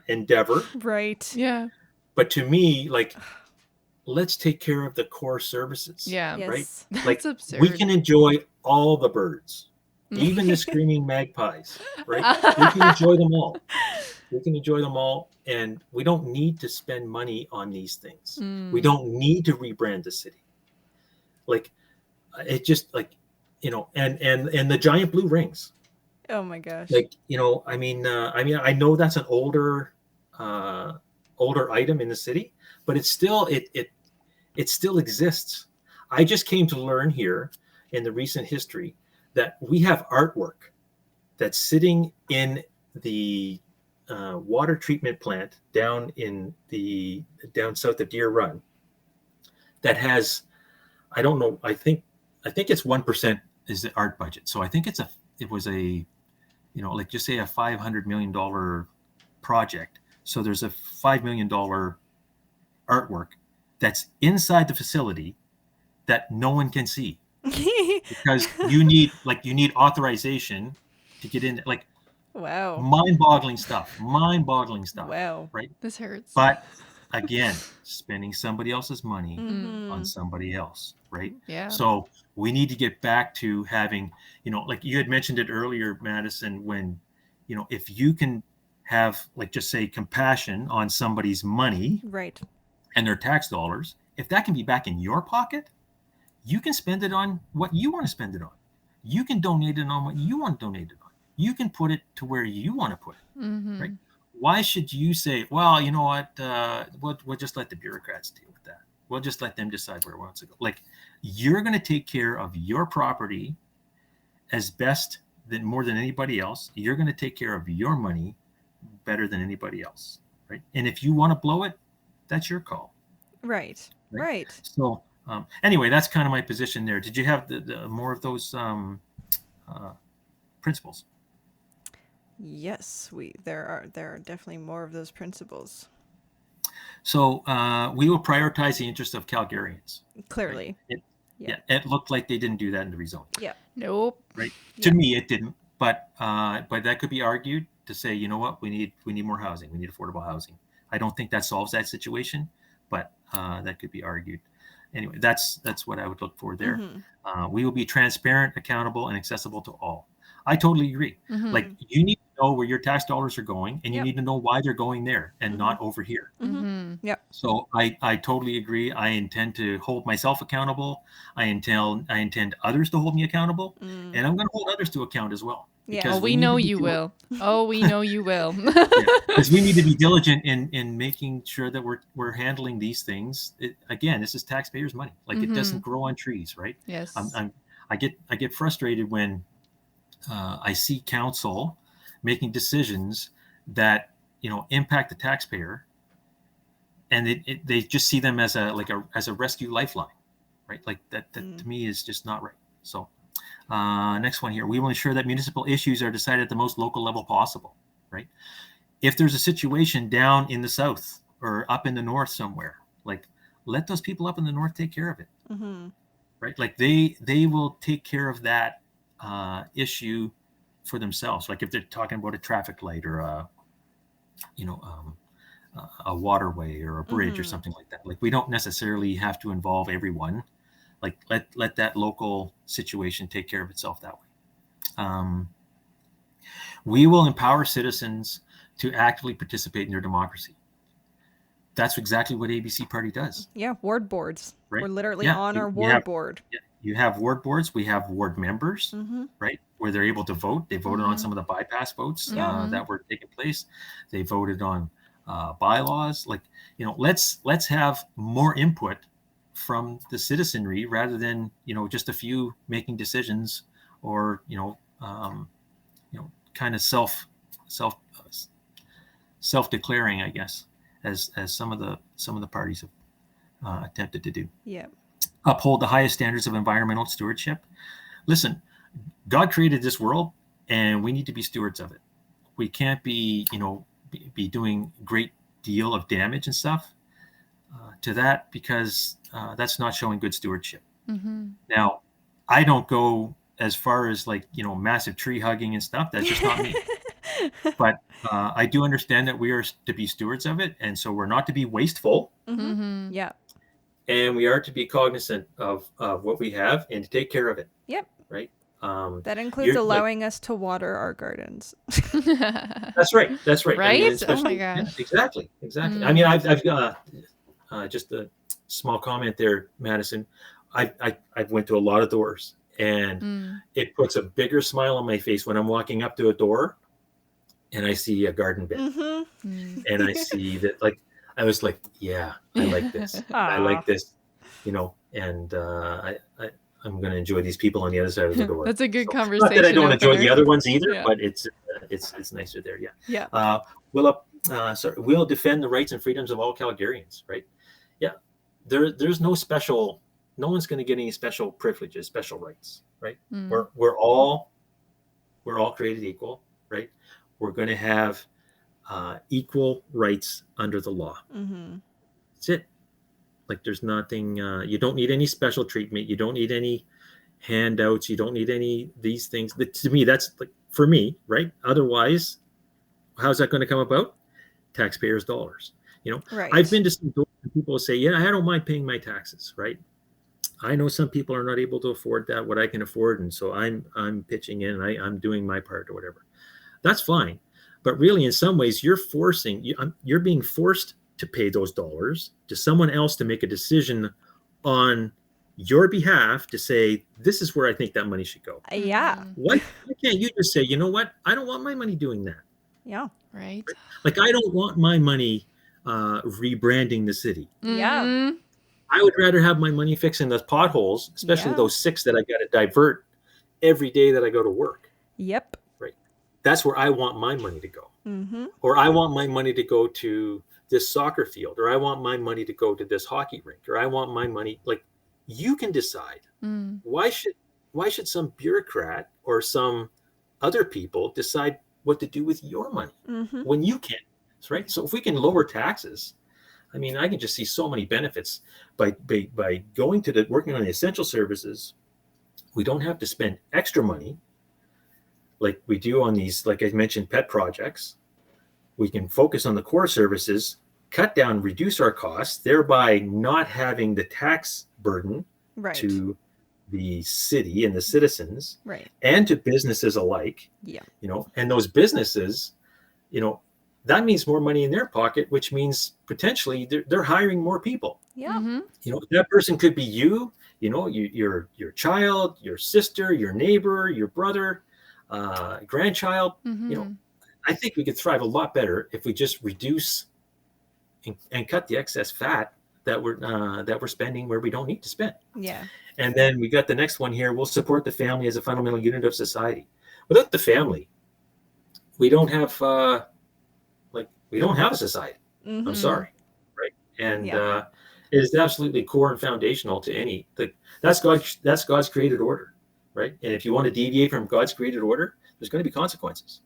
endeavor. Right. Yeah. But to me, like, let's take care of the core services. Yeah. Yes. Right. That's Like, absurd. we can enjoy all the birds, even the screaming magpies. Right. We can enjoy them all. We can enjoy them all, and we don't need to spend money on these things. We don't need to rebrand the city. Like, it just like, and the giant blue rings. Oh my gosh. Like, I mean, I know that's an older item in the city, but it's still it still exists. I just came to learn here in the recent history that we have artwork that's sitting in the water treatment plant down south of Deer Run that has, I don't know, I think it's 1% is the art budget. So I think it was a like just say a $500 million project. So there's a $5 million artwork that's inside the facility that no one can see because you need authorization to get in. Like, Wow. mind-boggling stuff. Wow. Right? This hurts. But again, spending somebody else's money Mm-hmm. on somebody else, right? Yeah. So we need to get back to having, like you had mentioned it earlier, Madison, when, if you can have, like, just say compassion on somebody's money Right. and their tax dollars, if that can be back in your pocket, you can spend it on what you want to spend it on. You can donate it on what you want to donate it on. You can put it to where you want to put it, right? Why should you say, well, you know what, we'll just let the bureaucrats deal with that. We'll just let them decide where it wants to go. Like, you're going to take care of your property as best more than anybody else. You're going to take care of your money better than anybody else, right? And if you want to blow it, that's your call. Right. Right. So anyway, that's kind of my position there. Did you have the more of those principles? Yes, there are definitely more of those principles. So we will prioritize the interest of Calgarians. Clearly. It, Yeah. yeah, it looked like they didn't do that in the rezone. Yeah. Nope. Right. Yeah. To me, it didn't. But that could be argued to say, you know what, we need more housing. We need affordable housing. I don't think that solves that situation, but that could be argued. Anyway, that's what I would look for there. We will be transparent, accountable, and accessible to all. I totally agree. Like, you need to know where your tax dollars are going, and you need to know why they're going there and not over here. Yep. So I totally agree. I intend to hold myself accountable. I intend others to hold me accountable, and I'm going to hold others to account as well. Yeah. Oh, we know you will. Oh, we know you will. Because we need to be diligent in making sure that we're handling these things. Again, this is taxpayers' money. Like, it doesn't grow on trees, right? Yes. I get frustrated when I see council making decisions that impact the taxpayer, and they just see them as a rescue lifeline, right? Like that to me is just not right. So next one here, we will ensure that municipal issues are decided at the most local level possible, right? If there's a situation down in the south or up in the north somewhere, like, let those people up in the north take care of it, right? Like, they will take care of that issue for themselves. Like, if they're talking about a traffic light or a waterway or a bridge or something like that. Like, we don't necessarily have to involve everyone. Like, let that local situation take care of itself that way. We will empower citizens to actively participate in their democracy. That's exactly what ABC Party does. Yeah, ward boards. Right? We're literally on our ward board. You have ward boards. We have ward members, right, where they're able to vote. They voted on some of the bypass votes that were taking place. They voted on bylaws. Like, let's have more input from the citizenry rather than just a few making decisions or kind of self-declaring, I guess, as some of the parties have attempted to do. Yeah. Uphold the highest standards of environmental stewardship. Listen, God created this world, and we need to be stewards of it. We can't be doing great deal of damage and stuff to that, because that's not showing good stewardship. Now, I don't go as far as massive tree hugging and stuff. That's just not me. But I do understand that we are to be stewards of it, and so we're not to be wasteful. Yeah. And we are to be cognizant of what we have and to take care of it. Yep. Right. That includes allowing us to water our gardens. That's right. Right? I mean, Oh my gosh. Yeah, exactly. I mean, I've got just a small comment there, Madison. I've went to a lot of doors, and it puts a bigger smile on my face when I'm walking up to a door and I see a garden bed, and I see that, like, I was like, yeah, I like this. I like this, and I'm going to enjoy these people on the other side of the door. That's a good conversation. Not that I don't enjoy opener. the other ones either, Yeah. but it's nicer there. Yeah. Yeah. We'll defend the rights and freedoms of all Calgarians. Right. Yeah. There's no one's going to get any special privileges, special rights. Right. We're all created equal. Right. We're going to have equal rights under the law. That's it. Like, there's nothing, you don't need any special treatment. You don't need any handouts. You don't need any these things. To me, that's, like, for me, right? Otherwise, how's that going to come about? Taxpayers' dollars. Right. I've been to some doors and people say, yeah, I don't mind paying my taxes, right? I know some people are not able to afford that, what I can afford. And so I'm pitching in, and I'm doing my part or whatever. That's fine. But really, in some ways, you're being forced to pay those dollars to someone else to make a decision on your behalf to say, this is where I think that money should go. Yeah. Why can't you just say, you know what? I don't want my money doing that. Yeah. Right. Like, I don't want my money rebranding the city. Yeah. I would rather have my money fixing those potholes, especially those 6 that I got to divert every day that I go to work. Yep. Right. That's where I want my money to go. Or I want my money to go to this soccer field, or I want my money to go to this hockey rink, or I want my money, like, you can decide. Why should some bureaucrat or some other people decide what to do with your money when you can't, right? So if we can lower taxes, I mean, I can just see so many benefits by going to working on the essential services. We don't have to spend extra money like we do on these, like I mentioned, pet projects. We can focus on the core services, cut down, reduce our costs, thereby not having the tax burden Right. to the city and the citizens Right. and to businesses alike. Yeah. And those businesses, that means more money in their pocket, which means potentially they're hiring more people. Yeah. Mm-hmm. That person could be your child, your sister, your neighbor, your brother, grandchild. Mm-hmm. I think we could thrive a lot better if we just reduce and cut the excess fat that we're spending where we don't need to spend. Yeah. And then we got the next one here. We'll support the family as a fundamental unit of society. Without the family, we don't have a society. Mm-hmm. I'm sorry, right? And Yeah. it is absolutely core and foundational to that's God's created order, right? And if you want to deviate from God's created order, there's going to be consequences.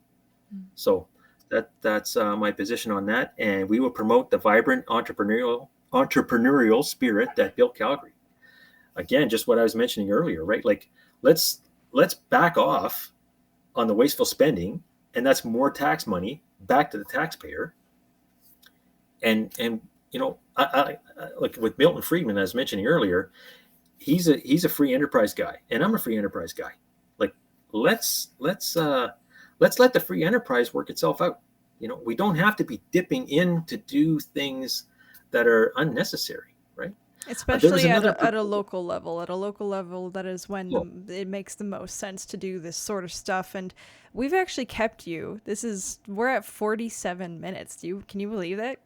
So that's my position on that. And we will promote the vibrant entrepreneurial spirit that built Calgary. Again, just what I was mentioning earlier, right? Like let's back off on the wasteful spending, and that's more tax money back to the taxpayer. And I like with Milton Friedman, as mentioning earlier, he's a free enterprise guy, and I'm a free enterprise guy. Like let's let the free enterprise work itself out. We don't have to be dipping in to do things that are unnecessary, right? Especially at a local level. At a local level, that is when it makes the most sense to do this sort of stuff. And we've actually kept you. We're at 47 minutes. Can you believe that?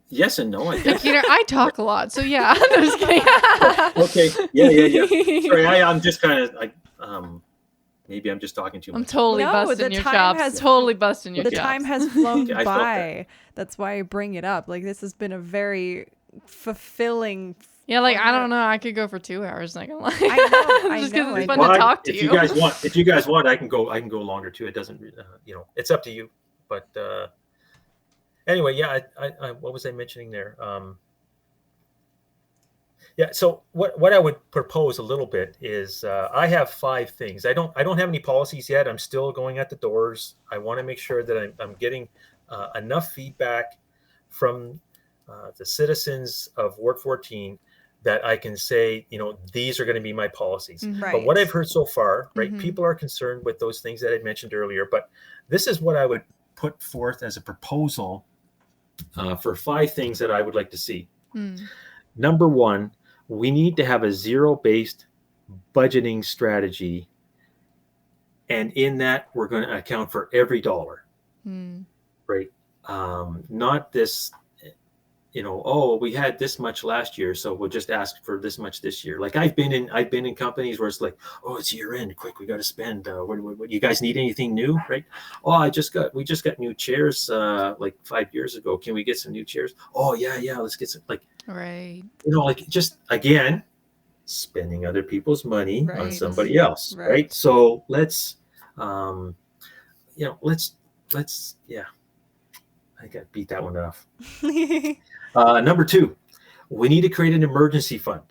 Yes and no, I guess. Peter, I talk a lot, so yeah. I'm just kidding. Okay. Yeah. Sorry, I'm just kind of like maybe I'm just talking too much. I'm totally busting your chops. Totally busting your chops. The time has flown I felt by. That's why I bring it up. Like, this has been a very fulfilling. Yeah, like I don't know. I could go for 2 hours. Not gonna lie. I Just know. because it's fun to talk to you. If you guys want, I can go longer too. It doesn't, it's up to you. But anyway, yeah. I what was I mentioning there? Yeah. So what I would propose a little bit is I have 5 things. I don't have any policies yet. I'm still going at the doors. I want to make sure that I'm getting enough feedback from the citizens of Ward 14 that I can say, these are going to be my policies. Mm-hmm. Right. But what I've heard so far, right, Mm-hmm. people are concerned with those things that I mentioned earlier. But this is what I would put forth as a proposal for 5 things that I would like to see. Number 1, we need to have a zero-based budgeting strategy. And in that, we're going to account for every dollar, right? Not this, we had this much last year, so we'll just ask for this much this year. Like I've been in companies where it's like, oh, it's year end, quick, we got to spend. What you guys need anything new, right? Oh, we just got new chairs like 5 years ago. Can we get some new chairs? Oh yeah, let's get some. Like, right. Like just again, spending other people's money on Right. somebody else, Right. right? So let's yeah. I got beat that one off. Number 2, we need to create an emergency fund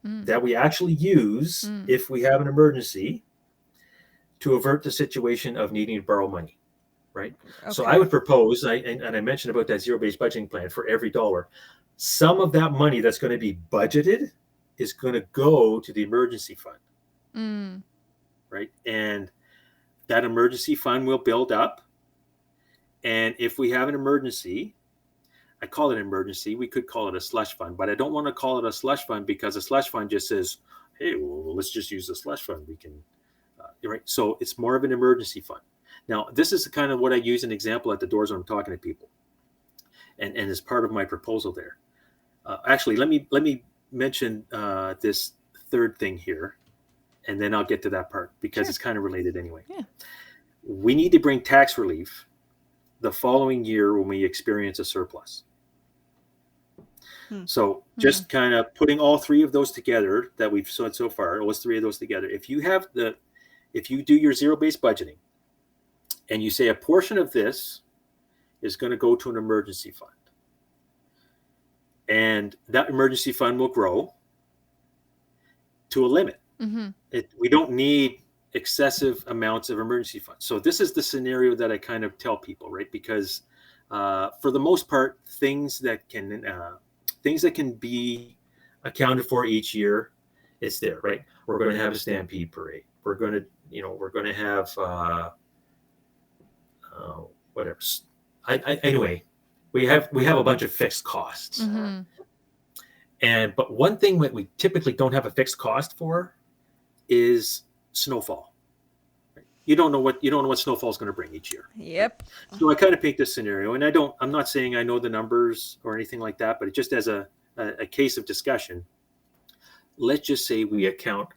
that we actually use if we have an emergency to avert the situation of needing to borrow money, right? Okay. So I would propose, and I mentioned about that zero-based budgeting plan for every dollar. Some of that money that's going to be budgeted is going to go to the emergency fund, right? And that emergency fund will build up. And if we have an emergency, I call it an emergency. We could call it a slush fund, but I don't want to call it a slush fund because a slush fund just says, hey, well, let's just use the slush fund. We can, right? So it's more of an emergency fund. Now, this is kind of what I use an example at the doors when I'm talking to people, and as part of my proposal there. Actually, let me mention this third thing here, and then I'll get to that part because it's kind of related anyway. Yeah. We need to bring tax relief the following year when we experience a surplus. So just kind of putting all 3 of those together that we've said so far, those 3 of those together. If you do your zero-based budgeting and you say a portion of this is going to go to an emergency fund. And that emergency fund will grow to a limit. Mm-hmm. We don't need excessive amounts of emergency funds. So this is the scenario that I kind of tell people, right? Because for the most part, things that can be accounted for each year, it's there, right? We're going to have a stampede parade. We're going to have whatever. Anyway, we have a bunch of fixed costs. Mm-hmm. But one thing that we typically don't have a fixed cost for is snowfall. You don't know what snowfall is going to bring each year. Yep. So I kind of paint this scenario, and I'm not saying I know the numbers or anything like that, but just as a case of discussion, let's just say we account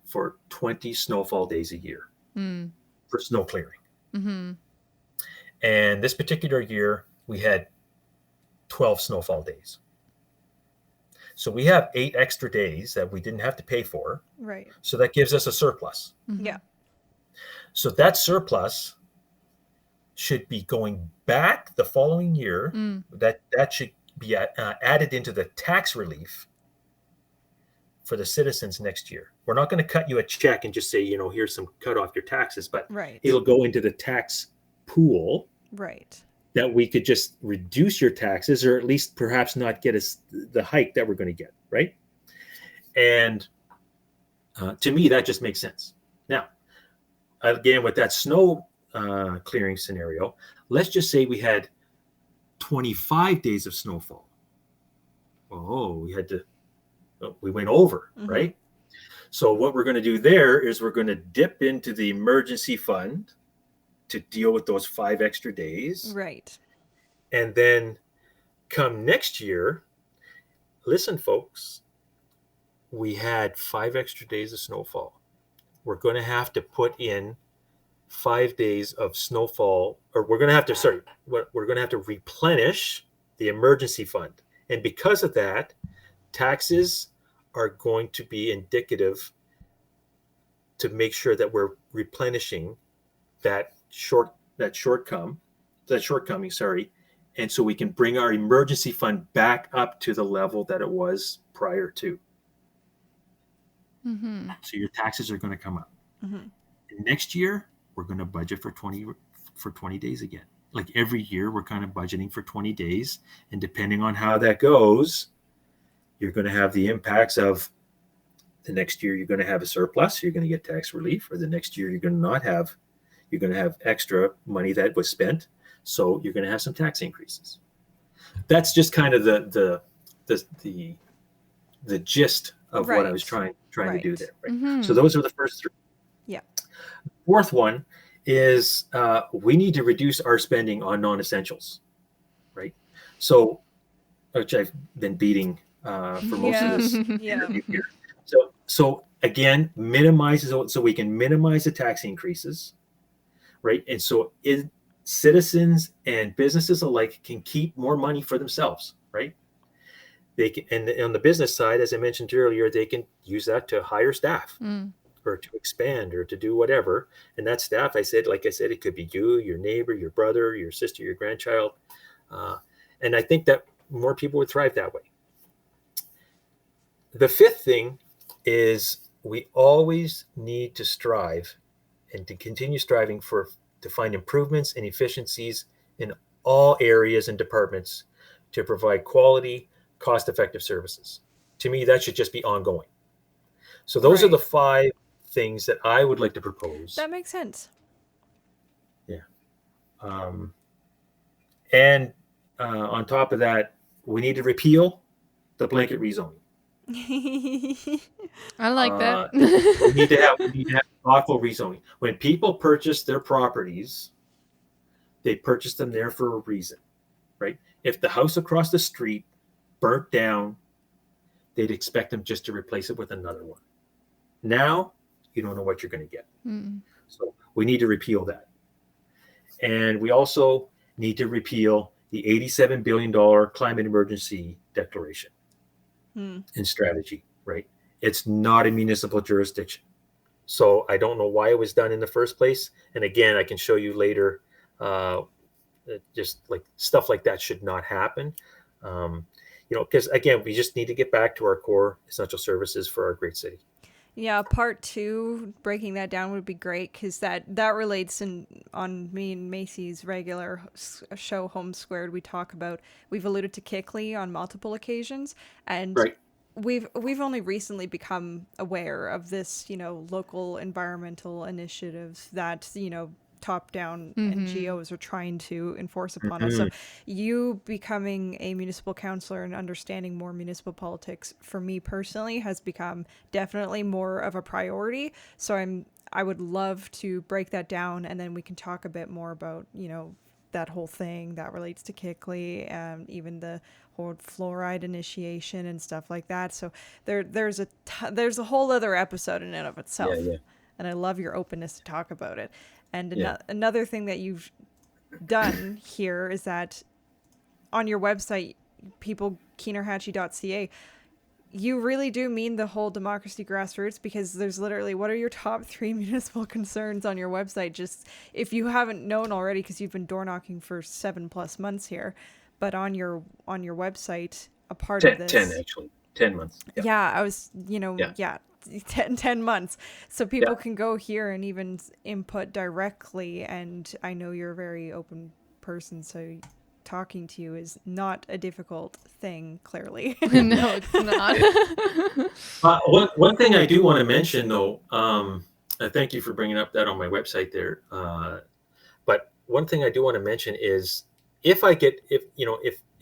for 20 snowfall days a year for snow clearing. Mm-hmm. And this particular year, we had 12 snowfall days. So we have 8 extra days that we didn't have to pay for. Right. So that gives us a surplus. Mm-hmm. Yeah. So that surplus should be going back the following year. That should be added into the tax relief for the citizens next year. We're not going to cut you a check and just say, here's some cut off your taxes, but Right. it'll go into the tax pool. Right. That we could just reduce your taxes, or at least perhaps not get us the hike that we're going to get, right? And to me, that just makes sense. Now, again, with that snow clearing scenario, let's just say we had 25 days of snowfall. Oh, we went over, right? So what we're going to do there is we're going to dip into the emergency fund to deal with those 5 extra days. Right. And then come next year, listen, folks, we had 5 extra days of snowfall. We're going to have to put in 5 days of snowfall, or we're going to have to replenish the emergency fund. And because of that, taxes are going to be indicative to make sure that we're replenishing that shortcoming, and so we can bring our emergency fund back up to the level that it was prior to. Mm-hmm. So your taxes are going to come up. Mm-hmm. Next year, we're going to budget for 20 days again. Like every year, we're kind of budgeting for 20 days, and depending on how that goes, you're going to have the impacts of the next year. You're going to have a surplus. You're going to get tax relief, or the next year you're going to not have. You're going to have extra money that was spent, so you're going to have some tax increases. That's just kind of the gist of what I was trying to do there. Right? Mm-hmm. So those are the first 3. Yeah. Fourth one is we need to reduce our spending on non-essentials, right? So, which I've been beating for most of this interview here. So again, so we can minimize the tax increases. Right. And so citizens and businesses alike can keep more money for themselves. Right. They can, and on the business side, as I mentioned earlier, they can use that to hire staff or to expand or to do whatever. And that staff, like I said, it could be you, your neighbor, your brother, your sister, your grandchild. And I think that more people would thrive that way. The 5th thing is we always need to strive and to continue striving to find improvements and efficiencies in all areas and departments to provide quality, cost-effective services. To me, that should just be ongoing. So those are the 5 things that I would like to propose. That makes sense. Yeah. And on top of that, we need to repeal the blanket rezoning. I like that. we need to have thoughtful rezoning. When people purchase their properties, they purchase them there for a reason, right? If the house across the street burnt down, they'd expect them just to replace it with another one. Now, you don't know what you're going to get. So we need to repeal that. And we also need to repeal the $87 billion climate emergency declaration and strategy, right? It's not a municipal jurisdiction. So I don't know why it was done in the first place. And again, I can show you later just like stuff like that should not happen. Because again, we just need to get back to our core essential services for our great city. Yeah, part two, breaking that down would be great because that relates on me and Macy's regular show Home Squared. We've alluded to Kickley on multiple occasions, and Right. we've only recently become aware of this, local environmental initiatives that, top-down NGOs are trying to enforce upon us. So you becoming a municipal councillor and understanding more municipal politics for me personally has become definitely more of a priority. So I would love to break that down, and then we can talk a bit more about, that whole thing that relates to Kickley, even the whole fluoride initiation and stuff like that. So there's a whole other episode in and of itself. Yeah. And I love your openness to talk about it. And Yeah. another thing that you've done here is that on your website, keenerhatchey.ca, you really do mean the whole democracy grassroots, because there's literally, what are your top 3 municipal concerns on your website? Just if you haven't known already, because you've been door knocking for 7+ months here, but on your website, a part of this 10 actually, 10 months. yeah, I was, Yeah. 10 months. So people Yeah. can go here and even input directly. And I know you're a very open person, so talking to you is not a difficult thing, clearly. No, it's not. One thing I do want to mention, though, thank you for bringing up that on my website there. But one thing I do want to mention is if I get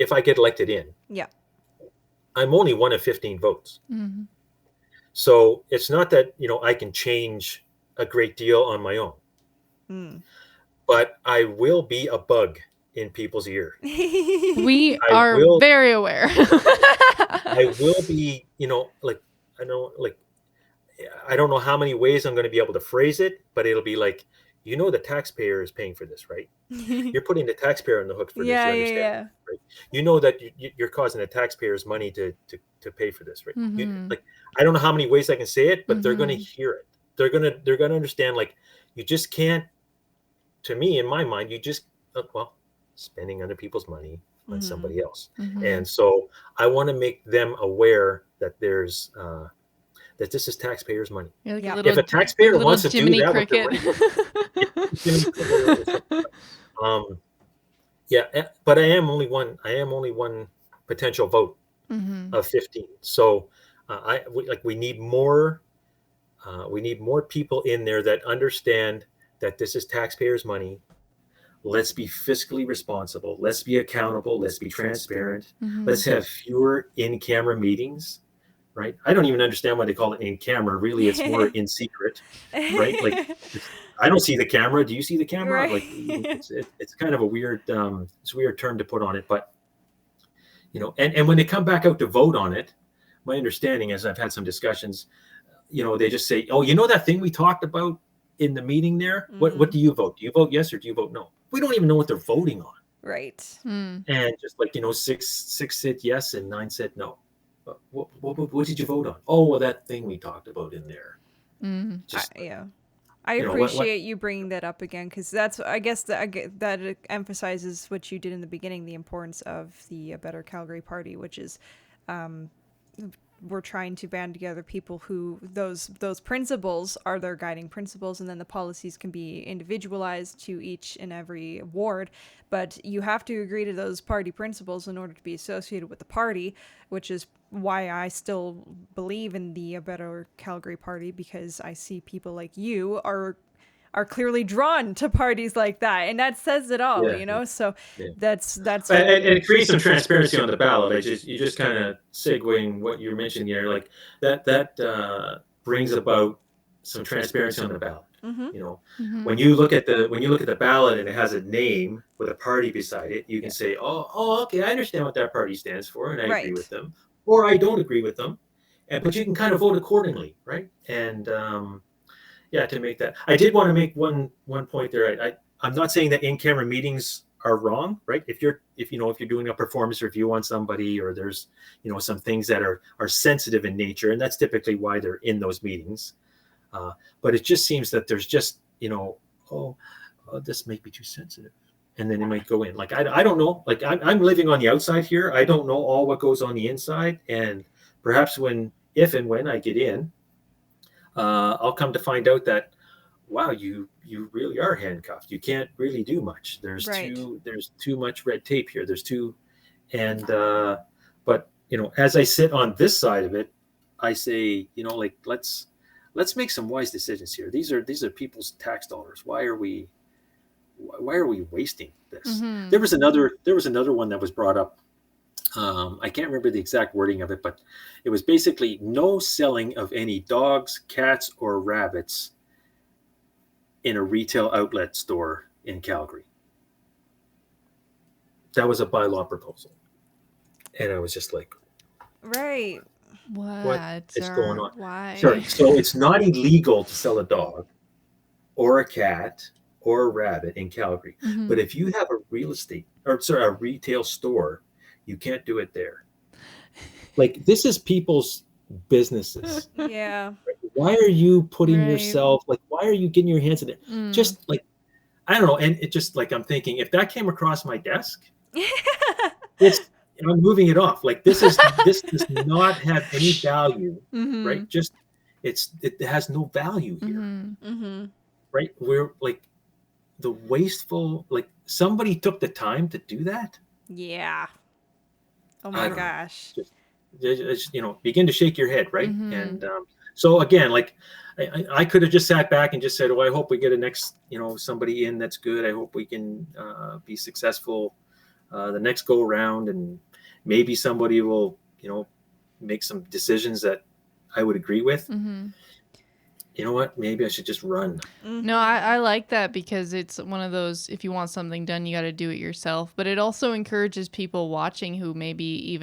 elected in, Yeah. I'm only one of 15 votes. Mm-hmm. So it's not that, I can change a great deal on my own, but I will be a bug in people's ear. We I are will- very aware. I will be, I don't know how many ways I'm going to be able to phrase it, but it'll be like, the taxpayer is paying for this, right? You're putting the taxpayer on the hook for Yeah, this. You understand, right? You know that you're causing the taxpayers money to pay for this, right? Mhm. I don't know how many ways I can say it, but they're going to Mhm. hear it. They're going to understand. Like, you just can't. To me, in my mind, you just spending other people's money on somebody else, Mhm. and so I want to make them aware that there's that this is taxpayers' money. You're like Yeah. a little, If a taxpayer little wants to do Jiminy that with their Cricket. but I am only one potential vote Mhm. of 15. So we need more people in there that understand that this is taxpayers' money. Let's be fiscally responsible. Let's be accountable. Let's be transparent. Mhm. Let's have fewer in-camera meetings. Right? I don't even understand why they call it in camera. Really, it's more in secret, right? Like, I don't see the camera. Do you see the camera? Right. Like, it's kind of a weird, it's a weird term to put on it. But and when they come back out to vote on it, my understanding is, I've had some discussions. They just say, "Oh, that thing we talked about in the meeting there. What do you vote? Do you vote yes or do you vote no?" We don't even know what they're voting on. Right. Mm. And just like, 6 said yes and 9 said no. What did you vote on? Oh, well, that thing we talked about in there. Mm. Just I you know, appreciate you bringing that up again, because that's, I guess, that emphasizes what you did in the beginning, the importance of the Better Calgary Party, which is we're trying to band together people who those principles are their guiding principles, and then the policies can be individualized to each and every ward, but you have to agree to those party principles in order to be associated with the party, which is why I still believe in the Better Calgary Party, because I see people like you are clearly drawn to parties like that, and that says it all. So Yeah. that's and it creates some transparency on the ballot. You just kind of segueing what you're mentioning there, like that brings about some transparency on the ballot. Mhm. When you look at the ballot and it has a name with a party beside it, you can say, oh, okay, I understand what that party stands for, and I agree Right. with them, or I don't agree with them, but you can kind of vote accordingly, right? And to make that, I did want to make one point there. I'm not saying that in-camera meetings are wrong, right? If you're doing a performance review on somebody, or there's some things that are sensitive in nature, and that's typically why they're in those meetings. But it just seems that there's just this might be too sensitive, and then they might go in. Like, I don't know. Like, I'm living on the outside here. I don't know all what goes on the inside. And perhaps if and when I get in, I'll come to find out that, wow, you really are handcuffed. You can't really do much. There's Right. too much red tape here. And but as I sit on this side of it, I say, like, let's make some wise decisions here. These are people's tax dollars. Why are we wasting this? Mm-hmm. There was another one that was brought up. I can't remember the exact wording of it, but it was basically no selling of any dogs, cats, or rabbits in a retail outlet store in Calgary. That was a bylaw proposal. And I was just like, Right. What is going on? Why? Sorry. So it's not illegal to sell a dog or a cat or a rabbit in Calgary. Mhm. But if you have a retail store, you can't do it there. Like, this is people's businesses. Yeah. Why are you putting Right. yourself, like, why are you getting your hands in it? Mm. Just like, I don't know. And it just, like, I'm thinking, if that came across my desk, I'm moving it off. Like, this does not have any value, Mhm. right? Just it has no value here, Mhm. Mm-hmm. right? We're like the wasteful, like, somebody took the time to do that. Yeah. Oh I my don't know. gosh. Just, begin to shake your head, right? Mhm. And so again, like, I could have just sat back and just said, oh, I hope we get a next, somebody in that's good. I hope we can be successful the next go around, and maybe somebody will, make some decisions that I would agree with. Mhm. You know what? Maybe I should just run. No, I like that, because it's one of those, if you want something done, you got to do it yourself. But it also encourages people watching who maybe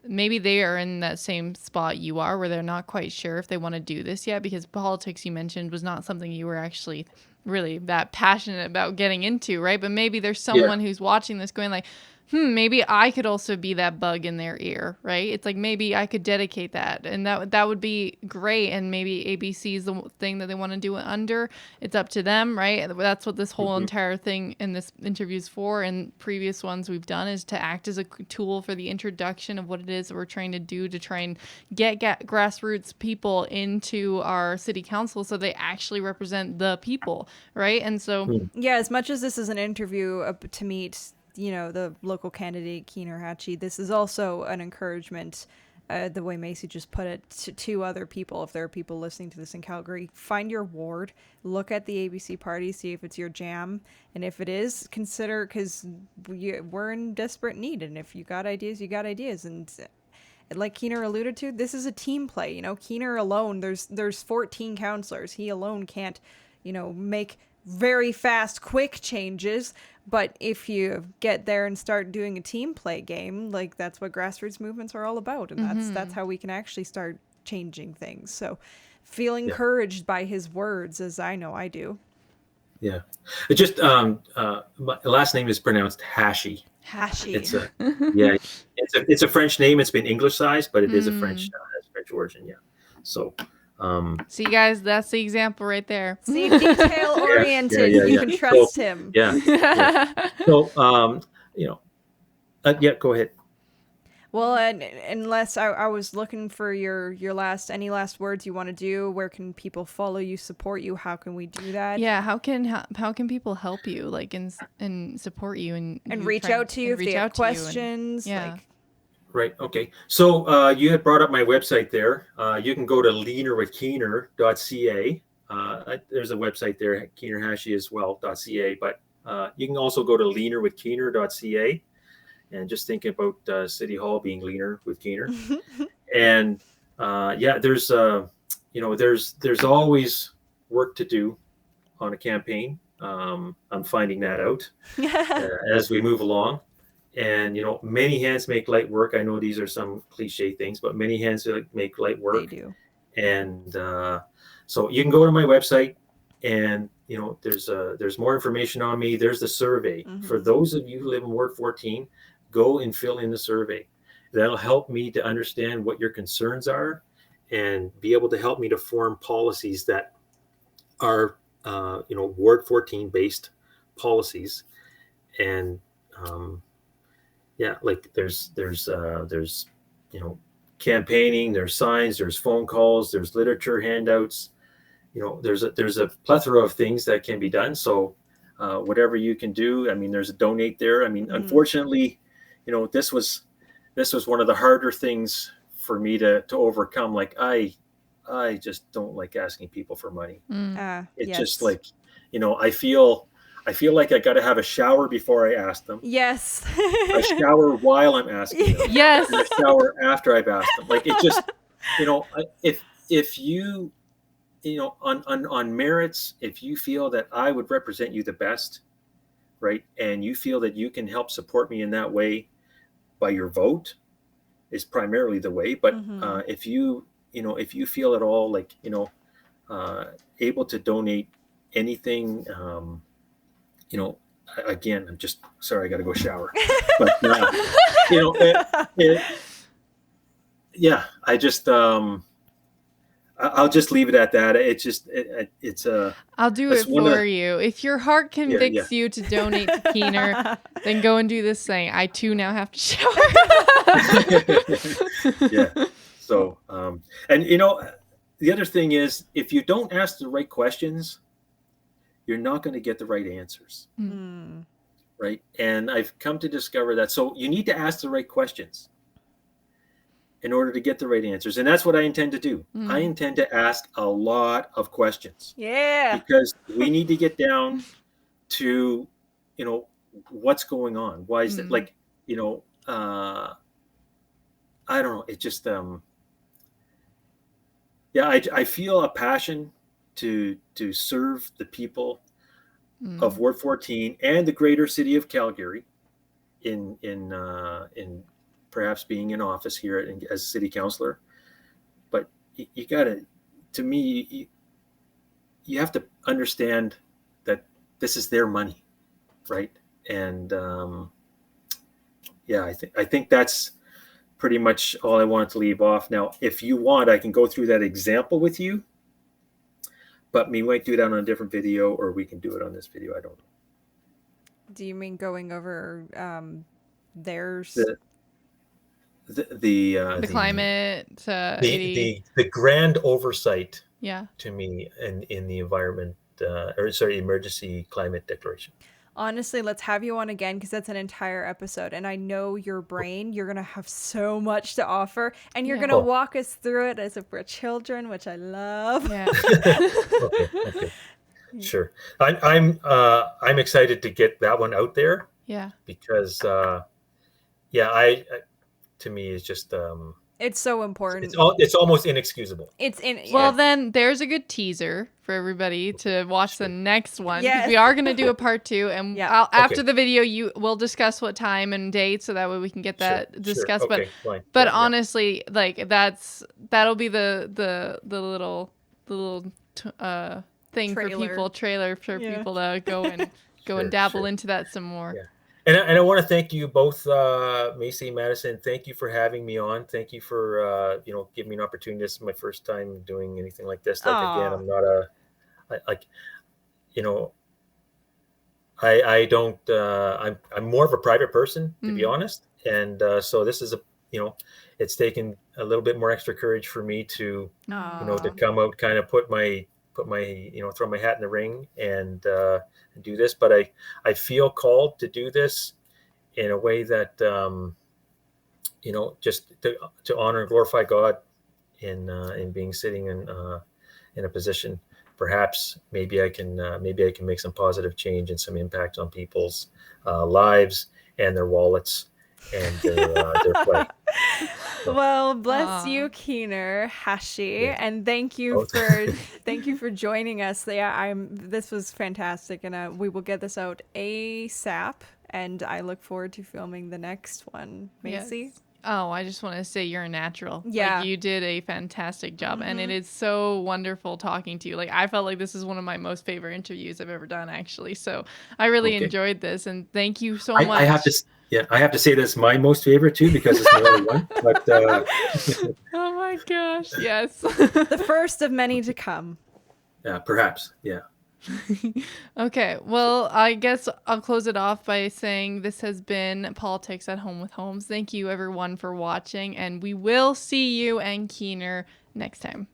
they are in that same spot you are, where they're not quite sure if they want to do this yet, because politics, you mentioned, was not something you were actually really that passionate about getting into, right? But maybe there's someone who's watching this going like, maybe I could also be that bug in their ear, right? It's like, maybe I could dedicate that, and that would be great. And maybe ABC is the thing that they want to do it under. It's up to them, right? That's what this whole entire thing in this interview is for, and previous ones we've done, is to act as a tool for the introduction of what it is that we're trying to do to try and get grassroots people into our city council, so they actually represent the people, right? And so Yeah, as much as this is an interview to meet, the local candidate, Keener Hachey, this is also an encouragement, the way Macy just put it, to other people. If there are people listening to this in Calgary, find your ward, look at the ABC party, see if it's your jam. And if it is, consider, because we're in desperate need. And if you got ideas, you got ideas. And like Keener alluded to, this is a team play. Keener alone, there's 14 counselors. He alone can't, make very fast, quick changes. But if you get there and start doing a team play game, like, that's what grassroots movements are all about. And that's how we can actually start changing things. So feel encouraged by his words, as I know I do. Yeah. It just, my last name is pronounced Hachey. Hachey. It's a French name. It's been Anglicized, but it is a French origin. Yeah. So, see, guys, that's the example right there. See, detail oriented. You can trust him. Yeah. So, go ahead. Well, and unless I was looking for your any last words you want to do, where can people follow you, support you? How can we do that? Yeah, how can people help you, like, and support you, and reach out to you if they have questions? Right. Okay. So you had brought up my website there. You can go to leanerwithkeener.ca. There's a website there, Keener Hachey as well.ca. But you can also go to leanerwithkeener.ca, and just think about City Hall being leaner with Keener. And there's always work to do on a campaign. I'm finding that out as we move along. And, many hands make light work. I know these are some cliche things, but many hands make light work. They do. And so you can go to my website, and, there's more information on me. There's the survey. For those of you who live in Ward 14, go and fill in the survey. That'll help me to understand what your concerns are, and be able to help me to form policies that are, Ward 14 based policies. and yeah, like there's campaigning, there's signs, there's phone calls, there's literature handouts. There's a plethora of things that can be done. So whatever you can do, I mean, there's a donate there. I mean, unfortunately, this was one of the harder things for me to overcome. Like I just don't like asking people for money. It's yes. just like, I feel like I got to have a shower before I ask them. Yes. I shower while I'm asking them. Yes. And I shower after I've asked them. Like it just, if you, on merits, if you feel that I would represent you the best, right, and you feel that you can help support me in that way by your vote is primarily the way. But if you feel at all like, able to donate anything, again, I'm just sorry, I got to go shower. But yeah, I just I'll just leave it at that. It's just it's I'll do it for you. If your heart convicts you to donate to Keener, then go and do this thing. I too now have to shower. Yeah. So and the other thing is, if you don't ask the right questions, you're not going to get the right answers. Right. And I've come to discover that. So you need to ask the right questions in order to get the right answers. And that's what I intend to do. I intend to ask a lot of questions. Yeah. Because we need to get down to, what's going on. Why is it like, I don't know. It just, I feel a passion to serve the people of Ward 14 and the greater city of Calgary in perhaps being in office here as a city councilor. But you gotta, to me, you have to understand that this is their money, right? And I think that's pretty much all I wanted to leave off. Now, if you want, I can go through that example with you, but we might do that on a different video, or we can do it on this video. I don't know. Do you mean going over theirs? The climate, the grand oversight, yeah, to me, in the environment, emergency climate declaration. Honestly, let's have you on again, because that's an entire episode, and I know your brain, you're gonna have so much to offer, and you're gonna walk us through it as if we're children, which I love. Yeah. Okay. Sure. I'm excited to get that one out there. Yeah. Because I to me is just it's so important. It's almost inexcusable. Well, then there's a good teaser for everybody to watch the next one. Yes. We are going to do a part 2, and after the video, we'll discuss what time and date, so that way we can get that discussed. Okay, but honestly, like that'll be the little thing trailer for people to go and dabble into that some more. Yeah. And I want to thank you both, Macy and Madison. Thank you for having me on. Thank you for giving me an opportunity. This is my first time doing anything like this. Like again, I'm not I don't. I'm more of a private person, to be honest. And so this is it's taken a little bit more extra courage for me to to come out, kind of put my throw my hat in the ring and do this. But I feel called to do this in a way that just to honor and glorify God in being sitting in a position. Perhaps maybe I can make some positive change and some impact on people's lives and their wallets and their play. Well, bless you, Keener, Hachey, and thank you for joining us. This was fantastic, and we will get this out ASAP. And I look forward to filming the next one. Macy? Yes. Oh, I just want to say you're a natural. Yeah. Like, you did a fantastic job, and it is so wonderful talking to you. Like, I felt like this is one of my most favorite interviews I've ever done, actually. So I really enjoyed this, and thank you so much. I have to say that's my most favorite too, because it's the only one. But oh my gosh, yes. The first of many to come. Yeah, perhaps. Yeah. Okay, well, I guess I'll close it off by saying this has been Politics at Home with Holmes. Thank you, everyone, for watching, and we will see you and Keener next time.